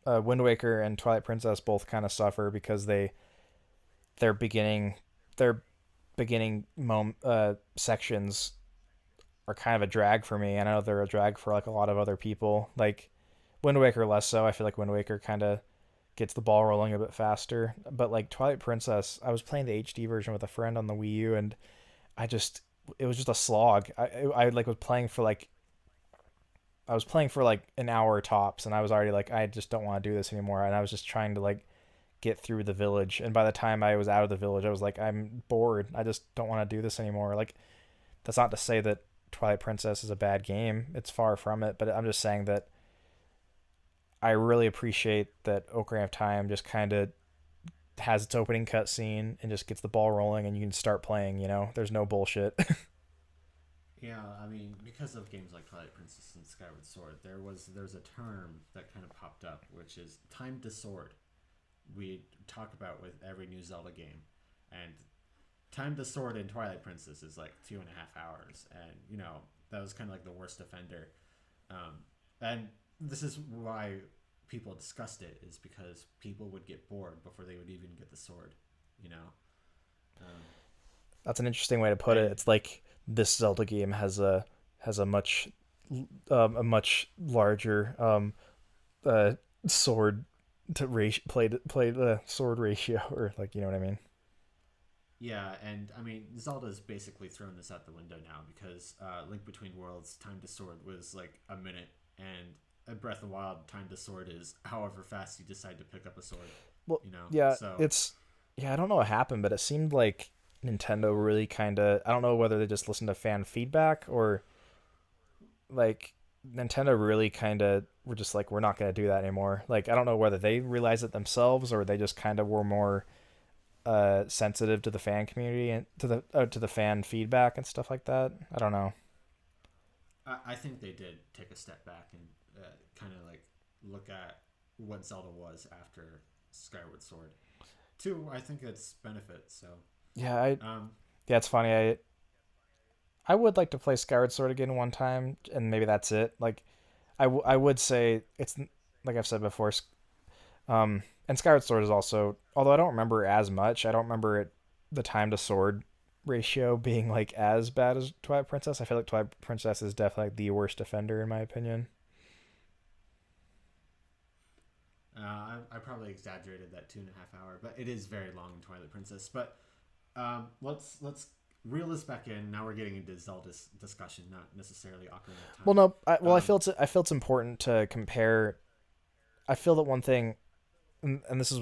Wind Waker and Twilight Princess both kind of suffer because their beginning their beginning sections are kind of a drag for me, and I know they're a drag for like a lot of other people. Like Wind Waker less so. I feel like Wind Waker kind of gets the ball rolling a bit faster. But like Twilight Princess, I was playing the HD version with a friend on the Wii U, and I just it was just a slog. I like was playing for like an hour tops, and I was already like I just don't want to do this anymore, and I was just trying to like get through the village. And by the time I was out of the village, I was like I'm bored. I just don't want to do this anymore. Like that's not to say that Twilight Princess is a bad game. It's far from it, but I'm just saying that I really appreciate that Ocarina of Time just kind of has its opening cutscene and just gets the ball rolling and you can start playing, you know? There's no bullshit. Yeah, I mean, because of games like Twilight Princess and Skyward Sword, there's a term that kind of popped up, which is time to sword. We talk about with every new Zelda game, and time to sword in Twilight Princess is like 2.5 hours, and that was kind of like the worst offender. And this is why people discussed it is because people would get bored before they would even get the sword, you know. Um, That's an interesting way to put it. and It's like this Zelda game has a much larger uh sword to play the sword ratio or like you know what I mean. yeah, and I mean Zelda's basically thrown this out the window now because Link Between Worlds time to sword was like a minute, and a Breath of the Wild time to sword is however fast you decide to pick up a sword. Well, You know, yeah, so it's yeah, I don't know what happened, but it seemed like Nintendo really kind of I don't know whether they just listened to fan feedback or like Nintendo really kind of were just like we're not going to do that anymore. Like I don't know whether they realized it themselves or they just kind of were more sensitive to the fan community and to the fan feedback and stuff like that. I don't know. I think they did take a step back and kind of like look at what Zelda was after Skyward Sword. Two, I think it's benefit. So, Yeah, I um, yeah, it's funny. I would like to play Skyward Sword again one time, and maybe that's it. Like, I would say it's like I've said before. And Skyward Sword is also, although I don't remember as much, I don't remember the time to sword ratio being like as bad as Twilight Princess. I feel like Twilight Princess is definitely like, the worst offender in my opinion. I probably exaggerated that 2.5 hour, but it is very long in Twilight Princess. But let's reel this back in. Now we're getting into Zelda's discussion, not necessarily Ocarina of Well, Time. no, I Um, feel it's important to compare. I feel that one thing, and this is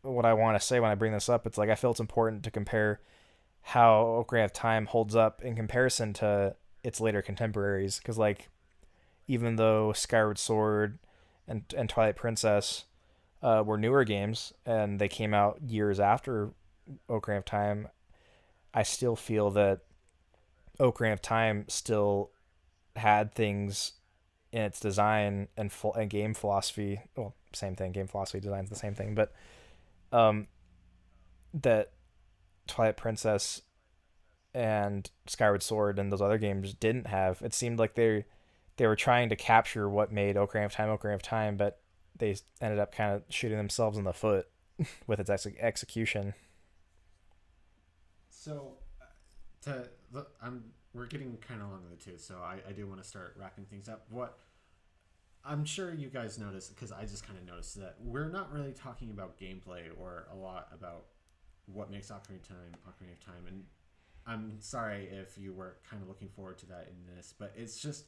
what I want to say when I bring this up. It's like I feel it's important to compare how Ocarina of Time holds up in comparison to its later contemporaries. Because like even though Skyward Sword and Twilight Princess were newer games and they came out years after Ocarina of Time, I still feel that Ocarina of Time still had things in its design and game philosophy. Well, same thing. Game philosophy design's the same thing, but um, that Twilight Princess and Skyward Sword and those other games didn't have. It seemed like they were trying to capture what made Ocarina of Time, but they ended up kind of shooting themselves in the foot with its execution. So, to I'm we're getting kind of long in the tooth, so I do want to start wrapping things up. What I'm sure you guys noticed, because I just kind of noticed that we're not really talking about gameplay or a lot about what makes Ocarina of Time, and I'm sorry if you were kind of looking forward to that in this, but it's just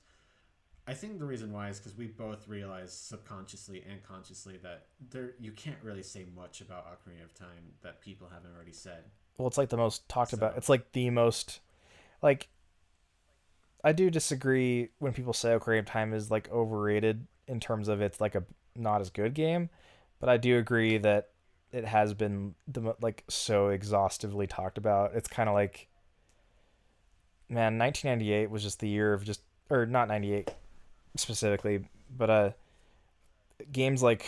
I think the reason why is because we both realize subconsciously and consciously that there you can't really say much about Ocarina of Time that people haven't already said. Well, it's like the most talked about. So It's like the most like I do disagree when people say Ocarina of Time is like overrated in terms of it's like a not as good game, but I do agree that it has been like so exhaustively talked about. It's kind of like man, 1998 was just the year of just or not 98 specifically, but games like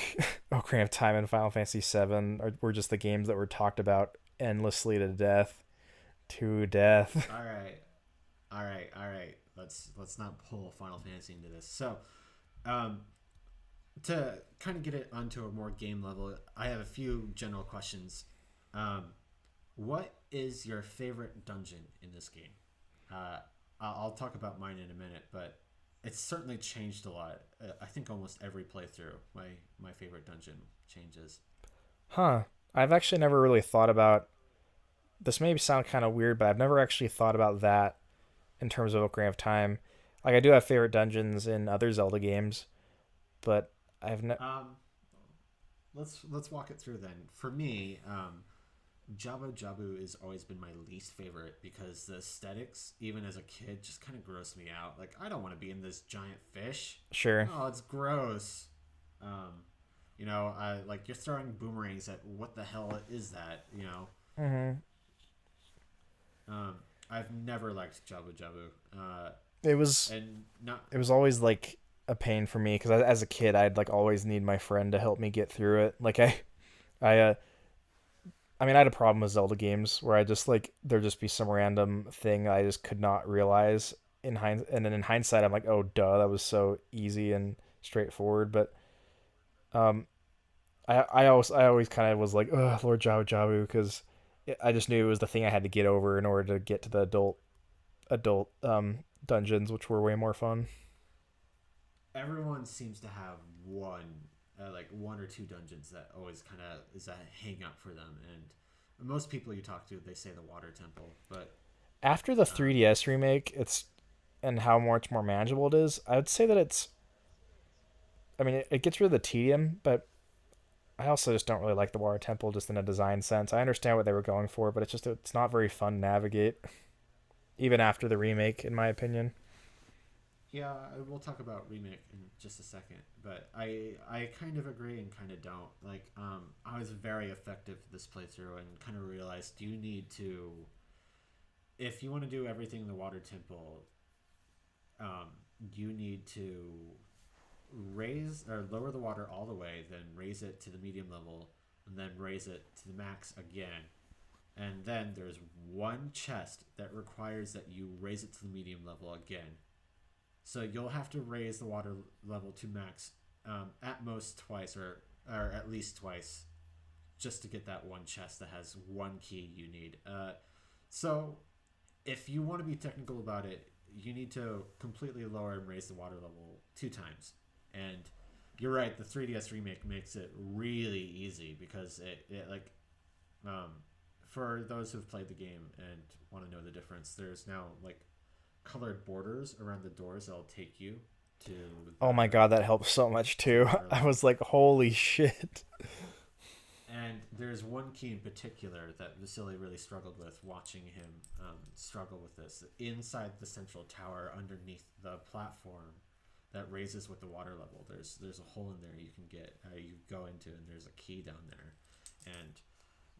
Ocarina of Time and Final Fantasy 7 were just the games that were talked about endlessly to death, to death. all right, all right. Let's not pull Final Fantasy into this. So, um, to kind of get it onto a more game level, I have a few general questions. Um, what is your favorite dungeon in this game? Uh, I'll talk about mine in a minute, but it's certainly changed a lot. I think almost every playthrough, my favorite dungeon changes. Huh. I've actually never really thought about this may sound kind of weird, but I've never actually thought about that in terms of Ocarina of Time. Like I do have favorite dungeons in other Zelda games, but I've ne- Um, let's walk it through then. For me, Jabu Jabu has always been my least favorite because the aesthetics, even as a kid, just kind of grossed me out. Like I don't want to be in this giant fish. sure. Oh, it's gross. Um, I like you're throwing boomerangs at what the hell is that? Mhm. Um, I've never liked Jabu Jabu, It was and not. it was always like a pain for me because as a kid I'd like always need my friend to help me get through it. I I mean I had a problem with Zelda games where I just like there'd just be some random thing I just could not realize and then in hindsight I'm like oh duh that was so easy and straightforward. But um I always kind of was like ugh Lord Jabu Jabu because I just knew it was the thing I had to get over in order to get to the adult dungeons, which were way more fun. Everyone seems to have like one or two dungeons that always kind of is a hang up for them, and most people you talk to, they say the Water Temple, but After the um, 3DS remake, it's and how much more manageable it is. I would say that it's. I mean, it gets rid of the tedium, but I also just don't really like the Water Temple just in a design sense. I understand what they were going for, but it's not very fun to navigate, even after the remake, in my opinion. yeah, we'll talk about remake in just a second, but I kind of agree and kind of don't. Like, I was very effective this playthrough and kind of realized you need to, if you want to do everything in the Water Temple, um, you need to raise or lower the water all the way, then raise it to the medium level, and then raise it to the max again. And then there's one chest that requires that you raise it to the medium level again. So you'll have to raise the water level to max at most twice or at least twice just to get that one chest that has one key you need. So if you want to be technical about it, you need to completely lower and raise the water level two times. And you're right, the 3DS remake makes it really easy because it like um, for those who've played the game and want to know the difference, there's now like colored borders around the doors that'll take you to Oh my god, that helps so much to the too. water I level. was like, holy shit. And there's one key in particular that Vasily really struggled with watching him struggle with this. Inside the central tower, underneath the platform that raises with the water level, there's a hole in there you can get, you go into, and there's a key down there. And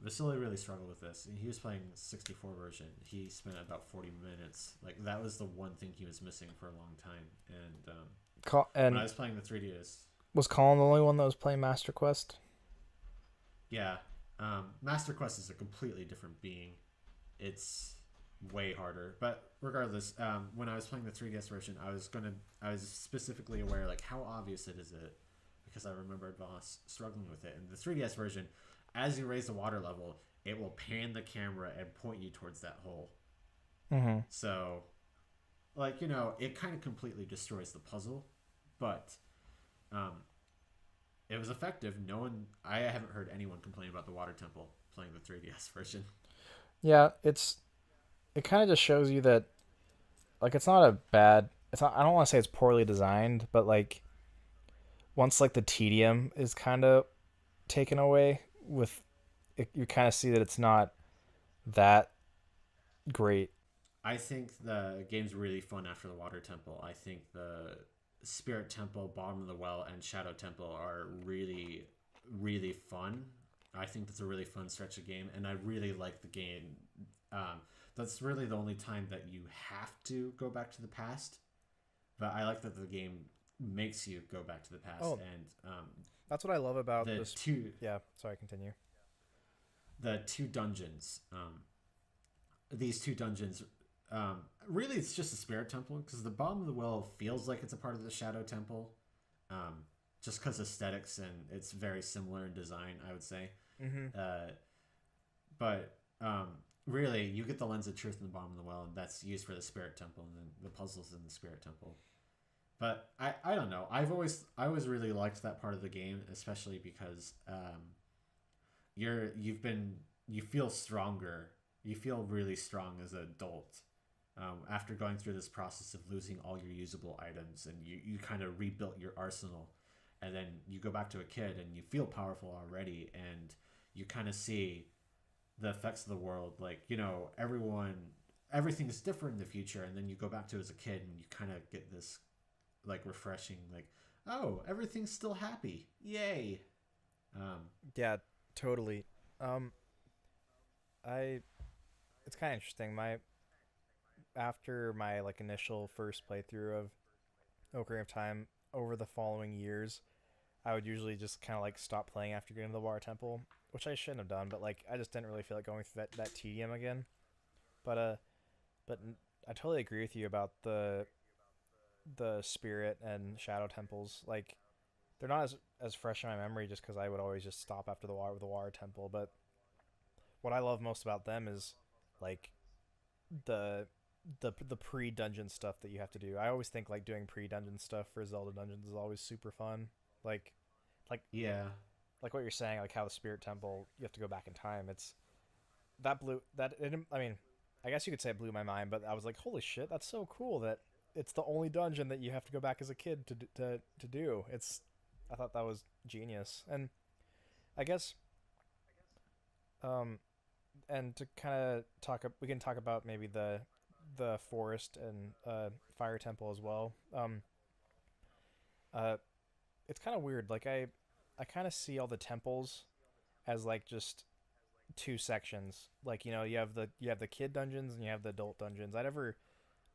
Vasily really struggled with this. He was playing 64 version. He spent about 40 minutes. Like that was the one thing he was missing for a long time. And when I And was playing the 3DS, was Colin the only one that was playing Master Quest? yeah, Master Quest is a completely different being. It's way harder. But regardless, when I was playing the 3DS version, I was specifically aware like how obvious it is it because I remembered Voss struggling with it. In the 3DS version, as you raise the water level, it will pan the camera and point you towards that hole. Mm-hmm. So, like it kind of completely destroys the puzzle, but um, it was effective. No one, I haven't heard anyone complain about the water temple playing the 3DS version. Yeah, it kind of just shows you that like it's not a bad. It's not. I don't want to say it's poorly designed, but like once like the tedium is kind of taken away with it, you kind of see that it's not that great. I think the game's really fun after the water temple. I think the spirit temple, bottom of the well, and shadow temple are really, really fun. I think that's a really fun stretch of game, and I really like the game. That's really the only time that you have to go back to the past. But I like that the game makes you go back to the past, Oh, and that's what I love about the this. two Yeah, sorry, continue. the two dungeons. These two dungeons really it's just a spirit temple because the bottom of the well feels like it's a part of the shadow temple um, just because aesthetics and it's very similar in design I would say Mm-hmm. uh, but really you get the lens of truth in the bottom of the well and that's used for the spirit temple and then the puzzles in the spirit temple but I don't know I always really liked that part of the game especially because you've been you feel stronger you feel really strong as an adult after going through this process of losing all your usable items and you kind of rebuilt your arsenal and then you go back to a kid and you feel powerful already and you kind of see the effects of the world like everything is different in the future and then you go back to as a kid and you kind of get this like refreshing like oh everything's still happy yay um, Yeah, totally. Um, I it's kind of interesting. My after my like initial first playthrough of Ocarina of Time over the following years, I would usually just kind of like stop playing after getting to the Water Temple, which I shouldn't have done, but like I just didn't really feel like going through that tedium again. But but I totally agree with you about the spirit and shadow temples. Like they're not as fresh in my memory just because I would always just stop after the water temple. But what I love most about them is like the the pre dungeon stuff that you have to do. I always think like doing pre dungeon stuff for Zelda dungeons is always super fun. Like like yeah like what you're saying, like how the Spirit Temple you have to go back in time. It's that blew that. I mean, I guess you could say it blew my mind, but I was like, holy shit, that's so cool that it's the only dungeon that you have to go back as a kid to do. It's I thought that was genius, and I guess um and to kind of talk, we can talk about maybe the forest and fire temple as well. Uh, it's kind of weird. Like I kind of see all the temples as like just two sections. Like you have the kid dungeons and you have the adult dungeons. I never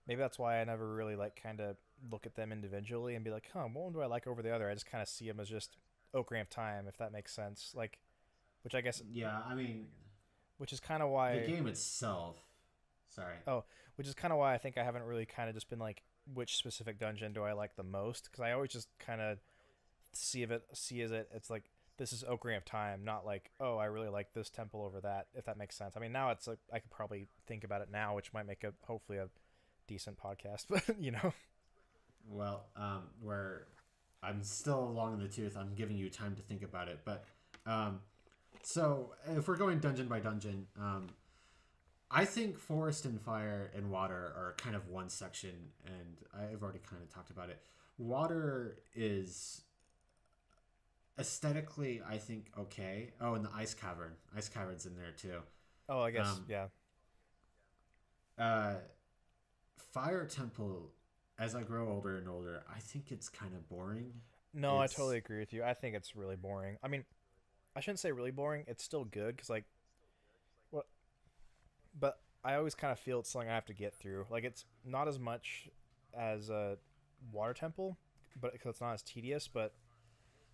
maybe that's why I never really like kind of look at them individually and be like, huh, what one do I like over the other? I just kind of see them as just Ocarina of Time, if that makes sense. Like, which I guess, yeah I mean which is kind of the why. game itself sorry Oh, which is kind of why I think I haven't really kind of just been like, which specific dungeon do I like the most? Because I always just kind of see as it's like this is Ocarina of Time, not like oh I really like this temple over that. If that makes sense. I mean now it's like I could probably think about it now, which might make a hopefully a decent podcast, but you know. well where I'm still long in the tooth I'm giving you time to think about it but um, so if we're going dungeon by dungeon I think forest and fire and water are kind of one section, and I've already kind of talked about it. Water is aesthetically, I think, okay. Oh, and the ice cavern. Ice cavern's in there too. Oh, I guess Um, yeah. uh, Fire Temple, as I grow older and older, I think it's kind of boring. No, I It's totally agree with you. I think it's really boring. I mean, I shouldn't say really boring. It's still good because like but I always kind of feel it's something I have to get through. Like it's not as much as a water temple, but because it's not as tedious. But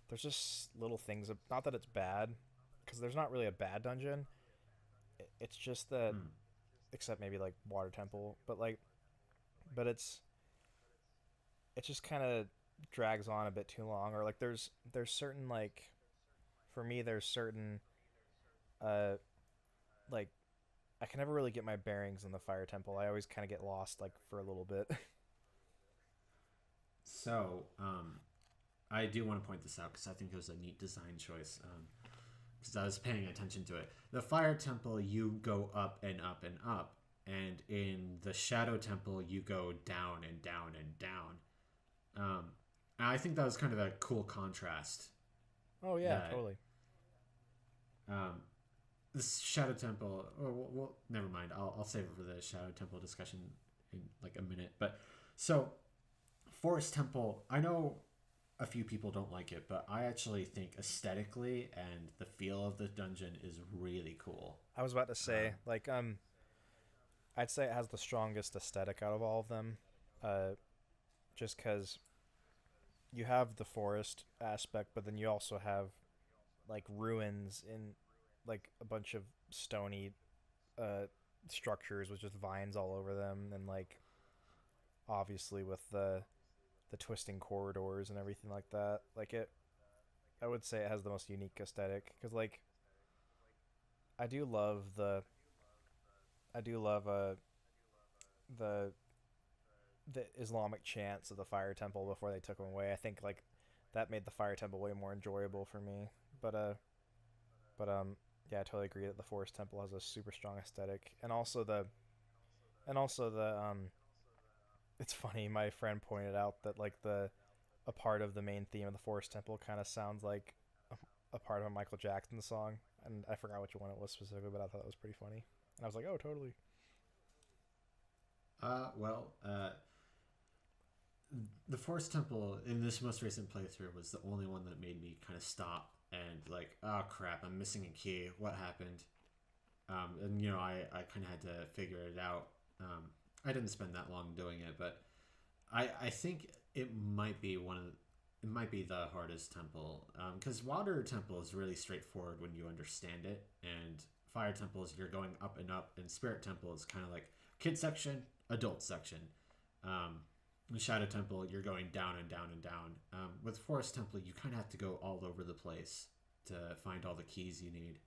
there's just little things. Not that it's bad, because there's not really a bad dungeon. It's just that, Hmm. except maybe like water temple, but like, but it's just kind of drags on a bit too long. Or like there's certain like for me there's certain uh like I can never really get my bearings in the fire temple. I always kind of get lost like for a little bit. So, I do want to point this out because I think it was a neat design choice. Because I was paying attention to it. The fire temple, you go up and up and up, and in the shadow temple, you go down and down and down. Um, and I think that was kind of a cool contrast. Oh yeah, That totally. um, this shadow temple. Well, never mind. I'll save it for the shadow temple discussion in like a minute. But so forest temple. I know a few people don't like it, but I actually think aesthetically and the feel of the dungeon is really cool. I was about to say like I'd say it has the strongest aesthetic out of all of them. Uh, just because you have the forest aspect, but then you also have like ruins in like a bunch of stony uh structures with just vines all over them, and like obviously with the twisting corridors and everything like that. Like it, I would say it has the most unique aesthetic because like I do love the I do love the the Islamic chants of the fire temple before they took them away. I think like that made the fire temple way more enjoyable for me. But yeah, I totally agree that the forest temple has a super strong aesthetic, and also the it's funny. My friend pointed out that like the a part of the main theme of the forest temple kind of sounds like a part of a Michael Jackson song, and I forgot which one it was specifically, but I thought it was pretty funny. And I was like, oh, totally. Well, the Forest Temple in this most recent playthrough was the only one that made me kind of stop and like, oh crap, I'm missing a key. What happened? And you know, I kind of had to figure it out. I didn't spend that long doing it, but I think it might be it might be the hardest temple because water temple is really straightforward when you understand it, and fire temple is you're going up and up, and spirit temple is kind of like kid section, adult section. Um, in shadow temple you're going down and down and down. With forest temple you kind of have to go all over the place to find all the keys you need.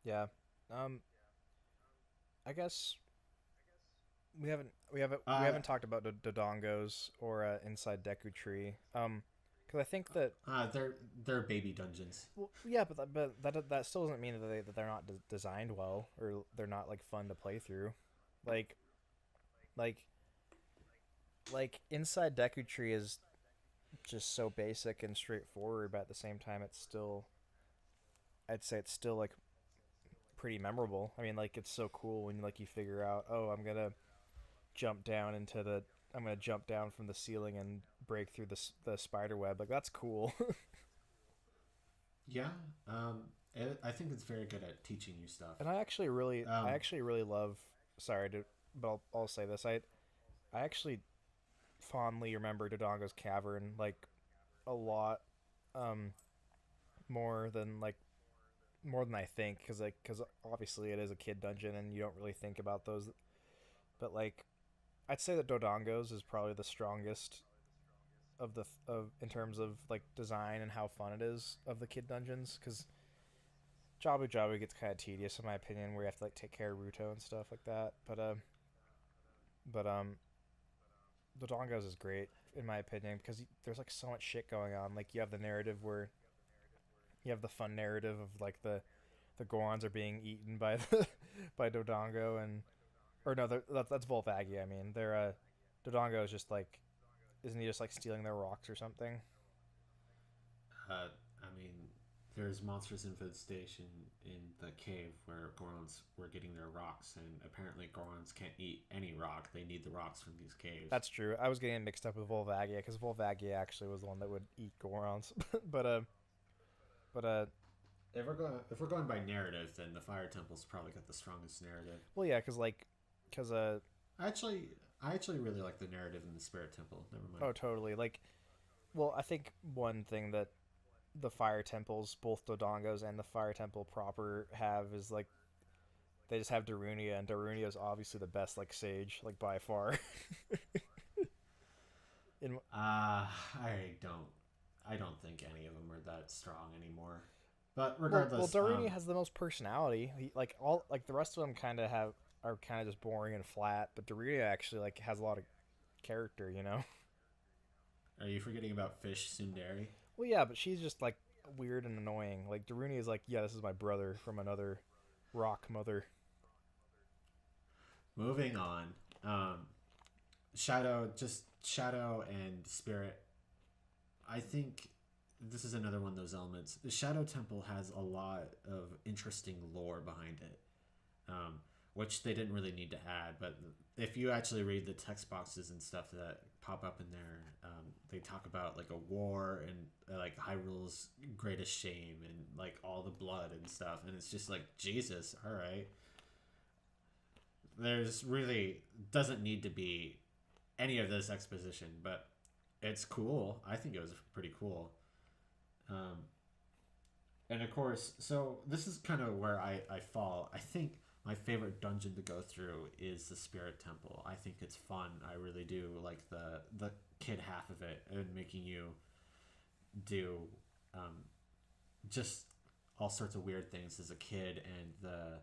Yeah. Um, I guess we Uh, haven't talked about the Dodongos or inside Deku Tree. Because I think that they're baby dungeons. well, yeah, but that still doesn't mean that they're not designed well or they're not like fun to play through. Like like like inside Deku Tree is just so basic and straightforward, but at the same time, it's still I'd say it's still like pretty memorable. I mean, like it's so cool when like you figure out, oh, I'm gonna jump down from the ceiling and break through the spider web. Like that's cool. Yeah, I think it's very good at teaching you stuff. And I Um, actually really love. Sorry to, but I'll say this. I actually fondly remember Dodongo's Cavern like a lot, um, more than like more than I think, because obviously it is a kid dungeon and you don't really think about those. But like I'd say that Dodongo's is probably the strongest of the of in terms of like design and how fun it is of the kid dungeons, because Jabu Jabu gets kind of tedious in my opinion, where you have to like take care of Ruto and stuff like that. But Dodongo's is great in my opinion because there's like so much shit going on. Like you have the narrative where you have the fun narrative of like the Gorons are being eaten by the by Dodongo, and or no, that's Volvagia. I mean, they're Dodongo is just like, isn't he just like stealing their rocks or something? uh, I mean, there's monsters infestation in the cave where Gorons were getting their rocks, and apparently Gorons can't eat any rock. They need the rocks from these caves. That's true. I was getting mixed up with Volvagia because Volvagia actually was the one that would eat Gorons, but but if we're going by narrative, then the Fire Temple's probably got the strongest narrative. Well, yeah, cause Actually, I actually really like the narrative in the Spirit Temple. Never mind. oh, totally. Like, well, I think one thing that the fire temples, both Dodongos and the fire temple proper, have is like they just have Darunia, and Darunia is obviously the best like sage, like by far. In I don't. I don't think any of them are that strong anymore. But well, regardless, Darunia has the most personality. Like all like the rest of them kind of have are kind of just boring and flat, but Darunia actually like has a lot of character, you know. are you forgetting about Fish Sundari? Well, yeah, but she's just like weird and annoying. Like Darunia is like, yeah, this is my brother from another rock mother. Moving on. Shadow and Spirit. I think this is another one of those elements. The Shadow Temple has a lot of interesting lore behind it, which they didn't really need to add. But if you actually read the text boxes and stuff that pop up in there, they talk about like a war and like Hyrule's greatest shame and like all the blood and stuff. And it's just like, Jesus, all right. There's really doesn't need to be any of this exposition, but it's cool. I think it was pretty cool. Um, and of course, so this is kind of where I fall. I think my favorite dungeon to go through is the Spirit Temple. I think it's fun. I really do like the kid half of it and making you do um, just all sorts of weird things as a kid, and the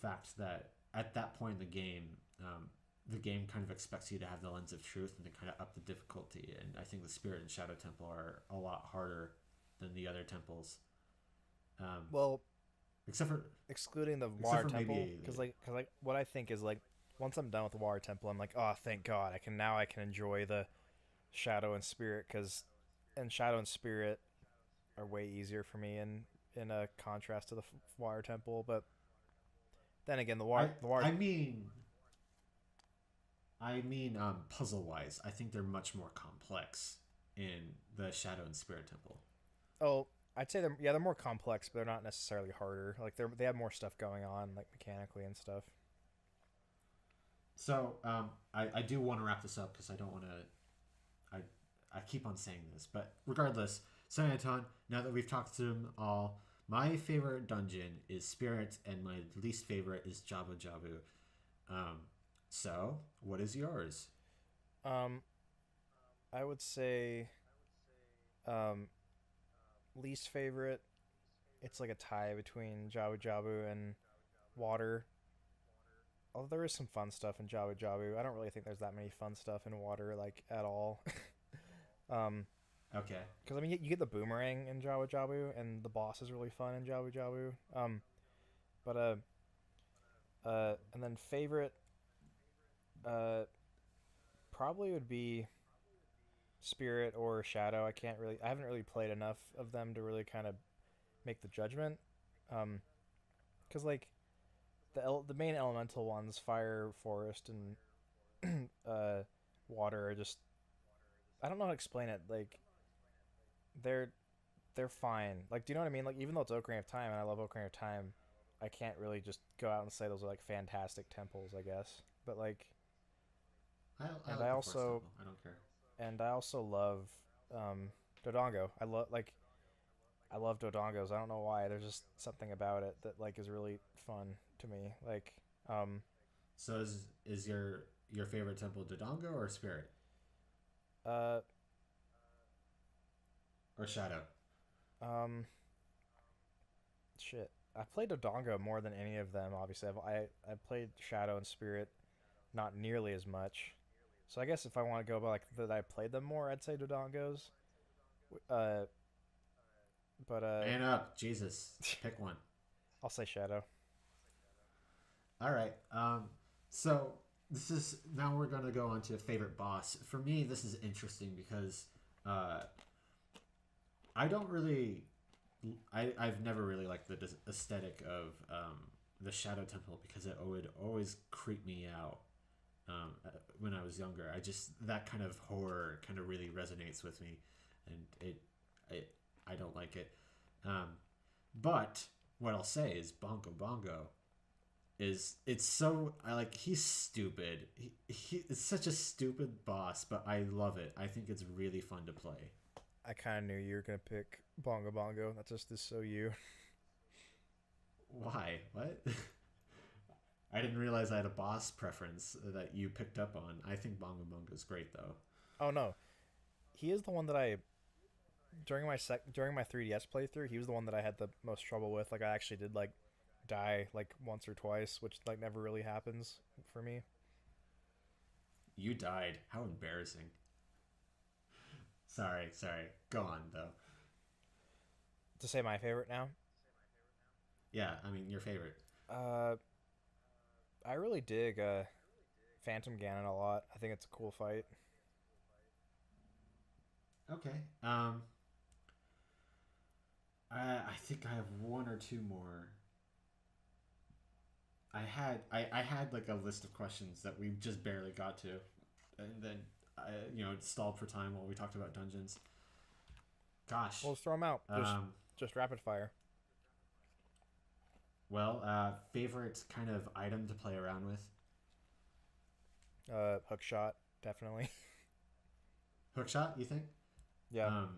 fact that at that point in the game kind of expects you to have the lens of truth and to kind of up the difficulty. And I think the Spirit and Shadow Temple are a lot harder than the other temples, Well, except for excluding the except water for temple, maybe. cause like what I think is like once I'm done with the water temple, I'm like, oh, thank God, I can enjoy the shadow and spirit, cause and shadow and spirit are way easier for me in a contrast to the water temple. But then again, I the water I mean I mean puzzle wise, I think they're much more complex in the Shadow and Spirit Temple. oh, I'd say they're more complex, but they're not necessarily harder. Like they have more stuff going on, like mechanically and stuff. So I do want to wrap this up because I don't want to. I I keep on saying this, but regardless, so Anton, now that we've talked to them all, my favorite dungeon is Spirit, and my least favorite is Jabu Jabu. Um, so what is yours? Um, I would say um least favorite. It's like a tie between Jabu Jabu and water. Although there is some fun stuff in Jabu Jabu, I don't really think there's that many fun stuff in water like at all. um, Okay, because I mean you get the boomerang in Jabu Jabu, and the boss is really fun in Jabu Jabu. But and then favorite uh probably would be Spirit or Shadow. I haven't really played enough of them to really kind of make the judgment. Um, because like the main elemental ones, fire, forest, and uh, water are just I don't know how to explain it. Like they're they're fine. Like, do you know what I mean? Like, even though it's Ocarina of Time and I love Ocarina of Time, I can't really just go out and say those are like fantastic temples. I guess, but like, I and like the Forest Temple. I don't care. I also love Dodongo. I love Dodongos. I don't know why. There's just something about it that like is really fun to me. Like, So is your favorite temple Dodongo or Spirit uh, or Shadow? um, shit. I played Dodongo more than any of them. Obviously, I played Shadow and Spirit not nearly as much. So I guess if I want to go by like that I played them more, I'd say Dodongos. Uh, but Man up, Jesus, pick one. I'll say Shadow. All right. So this is now we're gonna go on to favorite boss. For me, this is interesting because uh, I don't really, I've never really liked the aesthetic of the Shadow Temple because it would always creep me out when I was younger. I just that kind of horror kind of really resonates with me, and it I don't like it. Um, But what I'll say is Bongo Bongo is it's so I like he's stupid. He it's such a stupid boss, but I love it. I think it's really fun to play. I kind of knew you were gonna pick Bongo Bongo. That just is so you. Why? What? I didn't realize I had a boss preference that you picked up on. I think Bongo Bongo is great though. Oh no, he is the one that I during my 3DS playthrough. He was the one that I had the most trouble with. Like I actually did like die like once or twice, which like never really happens for me. You died. How embarrassing. Sorry, sorry. Go on though. To say my favorite now, Yeah, I mean your favorite. uh, I really dig Phantom Ganon a lot. I think it's a cool fight. Okay. I think I have one or two more. I had like a list of questions that we just barely got to, and then it stalled for time while we talked about dungeons. Well, Gosh. let's throw them out. Um. Just rapid fire. Well, favorite kind of item to play around with. Hook shot definitely. Hookshot. You think? Yeah. Um.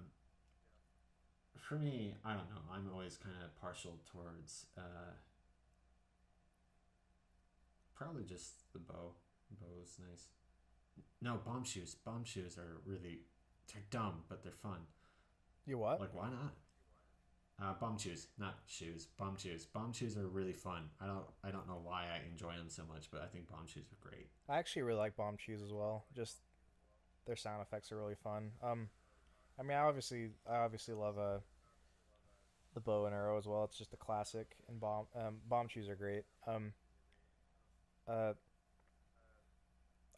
For me, I don't know. I'm always kind of partial towards probably just the bow. Bow is nice. No, bomb shoes. Bomb shoes are really they're dumb, but they're fun. You what? Like why not? Bomb shoes, not shoes. Bomb shoes. Bomb shoes are really fun. I don't know why I enjoy them so much, but I think bomb shoes are great. I actually really like bomb chews as well. Just their sound effects are really fun. I mean, I obviously love the bow and arrow as well. It's just a classic, and bomb chews are great. Uh,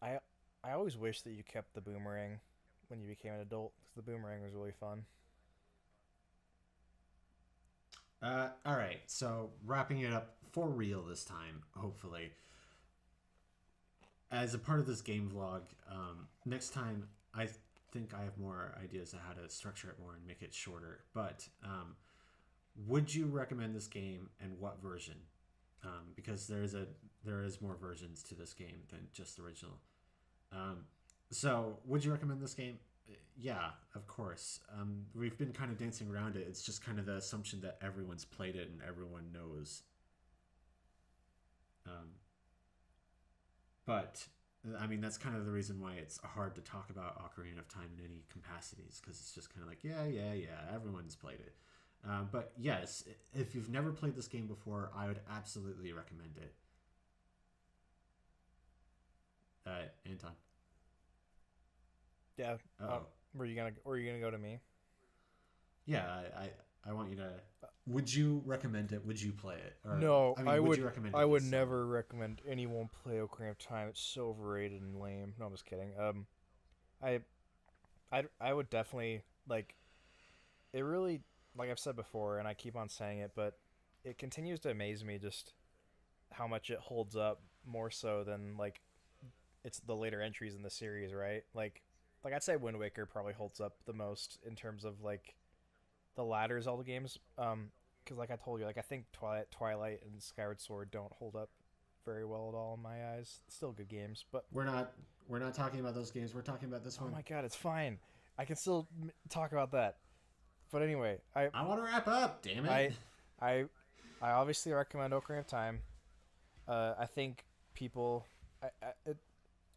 I I always wish that you kept the boomerang when you became an adult because the boomerang was really fun. All right. So wrapping it up for real this time, hopefully. As a part of this game vlog, next time I think I have more ideas of how to structure it more and make it shorter. But would you recommend this game and what version? Because there is more versions to this game than just the original. Um, so would you recommend this game? Yeah, of course. We've been kind of dancing around it. It's just kind of the assumption that everyone's played it and everyone knows. Um, but I mean, that's kind of the reason why it's hard to talk about Ocarina of Time in any capacities because it's just kind of like, yeah, yeah, yeah, everyone's played it. But yes, if you've never played this game before, I would absolutely recommend it. Anton. Yeah. Oh, Were you gonna go to me? yeah. I want you to. Would you recommend it? Would you play it? Or No, I mean, would you recommend I it would as someone? never recommend anyone play Ocarina of Time. It's so overrated and lame. No, I'm just kidding. I I would definitely like it. Really, like I've said before, and I keep on saying it, but it continues to amaze me just how much it holds up more so than like it's the later entries in the series, right? Like I'd say Wind Waker probably holds up the most in terms of like the latter Zelda games. Because like I told you, like I think Twilight and Skyward Sword don't hold up very well at all in my eyes. Still good games, but We're not. We're not talking about those games. We're talking about this oh one. my god, it's fine. I can still talk about that. But anyway, I want to wrap up. Damn it. I, I, I obviously recommend Ocarina of Time. I think people,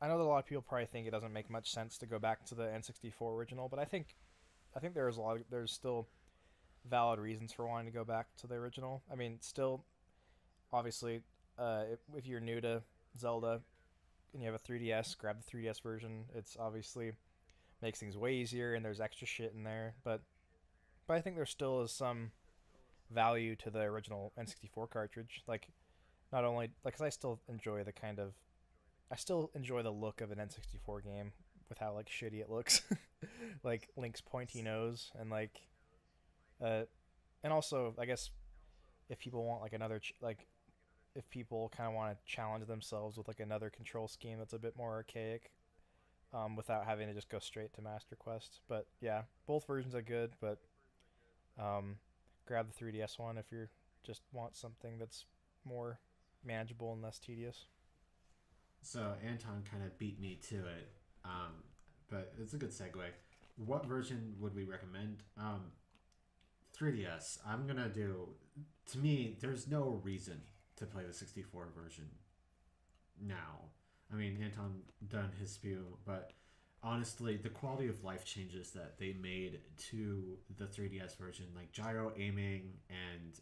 I know that a lot of people probably think it doesn't make much sense to go back to the N64 original, but I think there's still valid reasons for wanting to go back to the original. I mean, still, obviously, if you're new to Zelda and you have a 3DS, grab the 3DS version. It's obviously makes things way easier, and there's extra shit in there. But I think there still is some value to the original N64 cartridge. Like not only like, cause I still enjoy the kind of I still enjoy the look of an N64 game with how like shitty it looks, like Link's pointy nose and like uh, and also I guess if people want like like if people kind of want to challenge themselves with like another control scheme that's a bit more archaic, without having to just go straight to Master Quest. But yeah, both versions are good, but um, grab the 3DS one if you just want something that's more manageable and less tedious. So Anton kind of beat me to it, um, but it's a good segue. What version would we recommend? 3DS. I'm gonna do. To me, there's no reason to play the 64 version now. I mean, Anton done his spew, but honestly, the quality of life changes that they made to the 3DS version, like gyro aiming and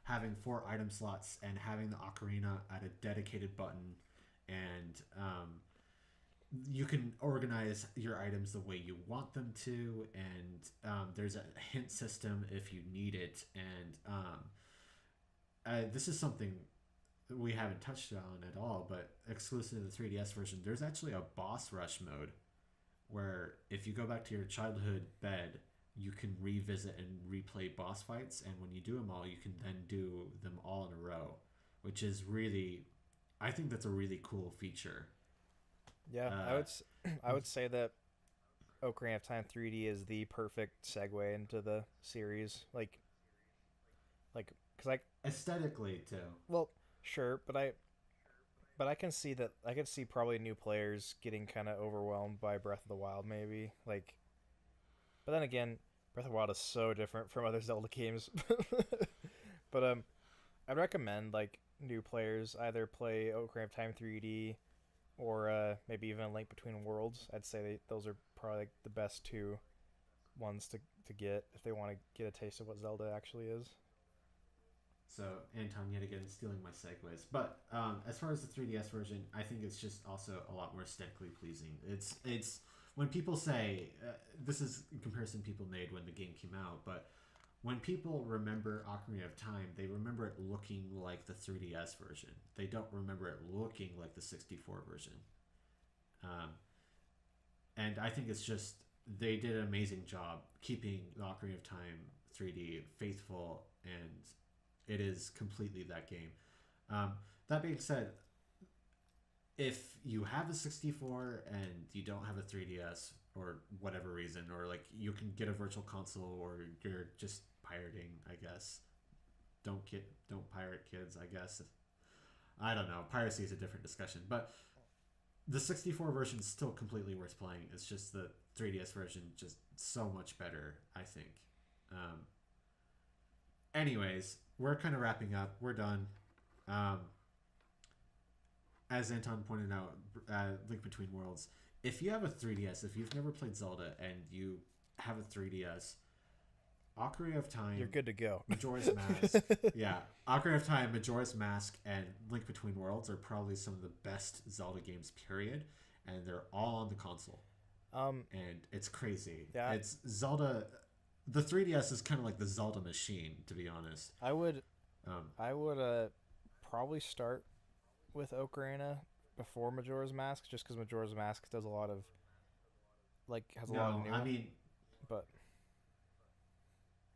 having 4 item slots and having the ocarina at a dedicated button, and you can organize your items the way you want them to, and there's a hint system if you need it, and this is something we haven't touched on at all, but exclusive to the 3DS version, there's actually a boss rush mode where if you go back to your childhood bed, you can revisit and replay boss fights, and when you do them all, you can then do them all in a row, which is really, I think that's a really cool feature. Yeah, Uh, I would say that Ocarina of Time 3D is the perfect segue into the series. Cuz I Aesthetically too. well, sure, but I can see that I could see probably new players getting kind of overwhelmed by Breath of the Wild maybe. But then again, Breath of the Wild is so different from other Zelda games. But I'd recommend like new players either play Ocarina of Time 3D or maybe even Link Between Worlds. I'd say those are probably like the best two ones to get if they want to get a taste of what Zelda actually is. So Anton yet again stealing my segues, but as far as the 3DS version, I think it's just also a lot more aesthetically pleasing. It's when people say this is a comparison people made when the game came out, but when people remember Ocarina of Time, they remember it looking like the 3DS version. They don't remember it looking like the 64 version. Um, and I think it's just they did an amazing job keeping the Ocarina of Time 3D faithful, and it is completely that game. That being said, if you have a 64 and you don't have a 3DS or whatever reason, or like you can get a virtual console, or you're just pirating, I guess. Don't pirate, kids, I guess. I don't know. Piracy is a different discussion, but the 64 version is still completely worth playing. It's just the 3DS version just so much better, I think. Um, anyways, we're kind of wrapping up. We're done. Um, as Anton pointed out, Link Between Worlds. If you have a 3DS, if you've never played Zelda and you have a 3DS, Ocarina of You're Time, good to go. Majora's Mask, yeah, Ocarina of Time, Majora's Mask, and Link Between Worlds are probably some of the best Zelda games. Period, and they're all on the console, Um, and it's crazy. yeah, It's Zelda. The 3DS is kind of like the Zelda machine, to be honest. I would Um, I would probably start with Ocarina before Majora's Mask, just because Majora's Mask does a lot of has a lot of no, I new, mean but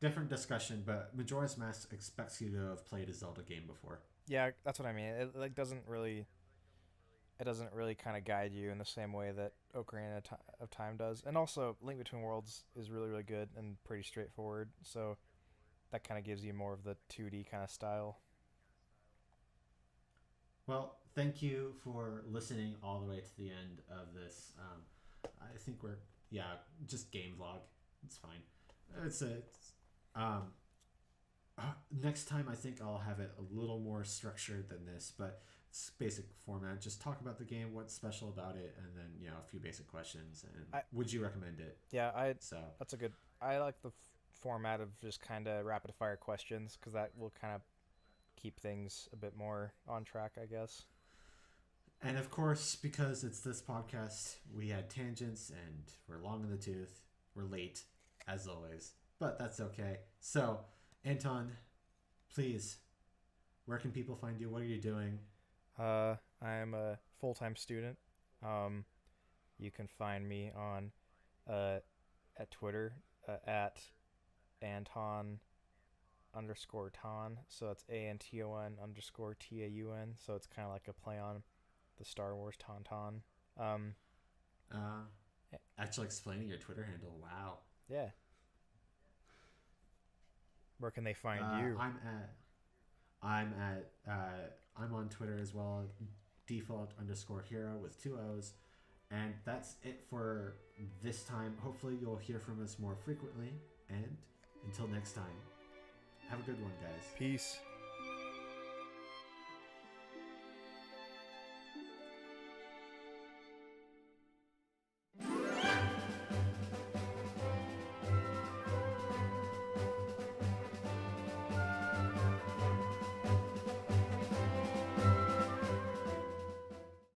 different discussion, but Majora's Mask expects you to have played a Zelda game before. yeah, that's what I mean. It doesn't really kind of guide you in the same way that of Time does. And also, Link Between Worlds is really, really good and pretty straightforward. So that kind of gives you more of the 2D kind of style. Well, thank you for listening all the way to the end of this. I think we're yeah, just game vlog. It's fine. It's um, next time I think I'll have it a little more structured than this, but it's basic format. Just talk about the game, what's special about it, and then a few basic questions. And I would you recommend it? Yeah, I So that's a good. I like the format of just kind of rapid fire questions because that will kind of keep things a bit more on track, I guess. and of course, because it's this podcast, we had tangents and we're long in the tooth. We're late, as always, but that's okay. So, Anton, please, where can people find you? What are you doing? I'm a full time student. Um, you can find me on uh, at Twitter at Anton underscore Ton. So it's ANTON underscore TAUN. So it's kind of like a play on the Star Wars Tauntaun. Um, Uh, actually explaining your Twitter handle. Wow. yeah. Where can they find you? I'm on Twitter as well, default_hero with 2 O's. And that's it for this time. Hopefully you'll hear from us more frequently. And until next time, have a good one, guys. Peace.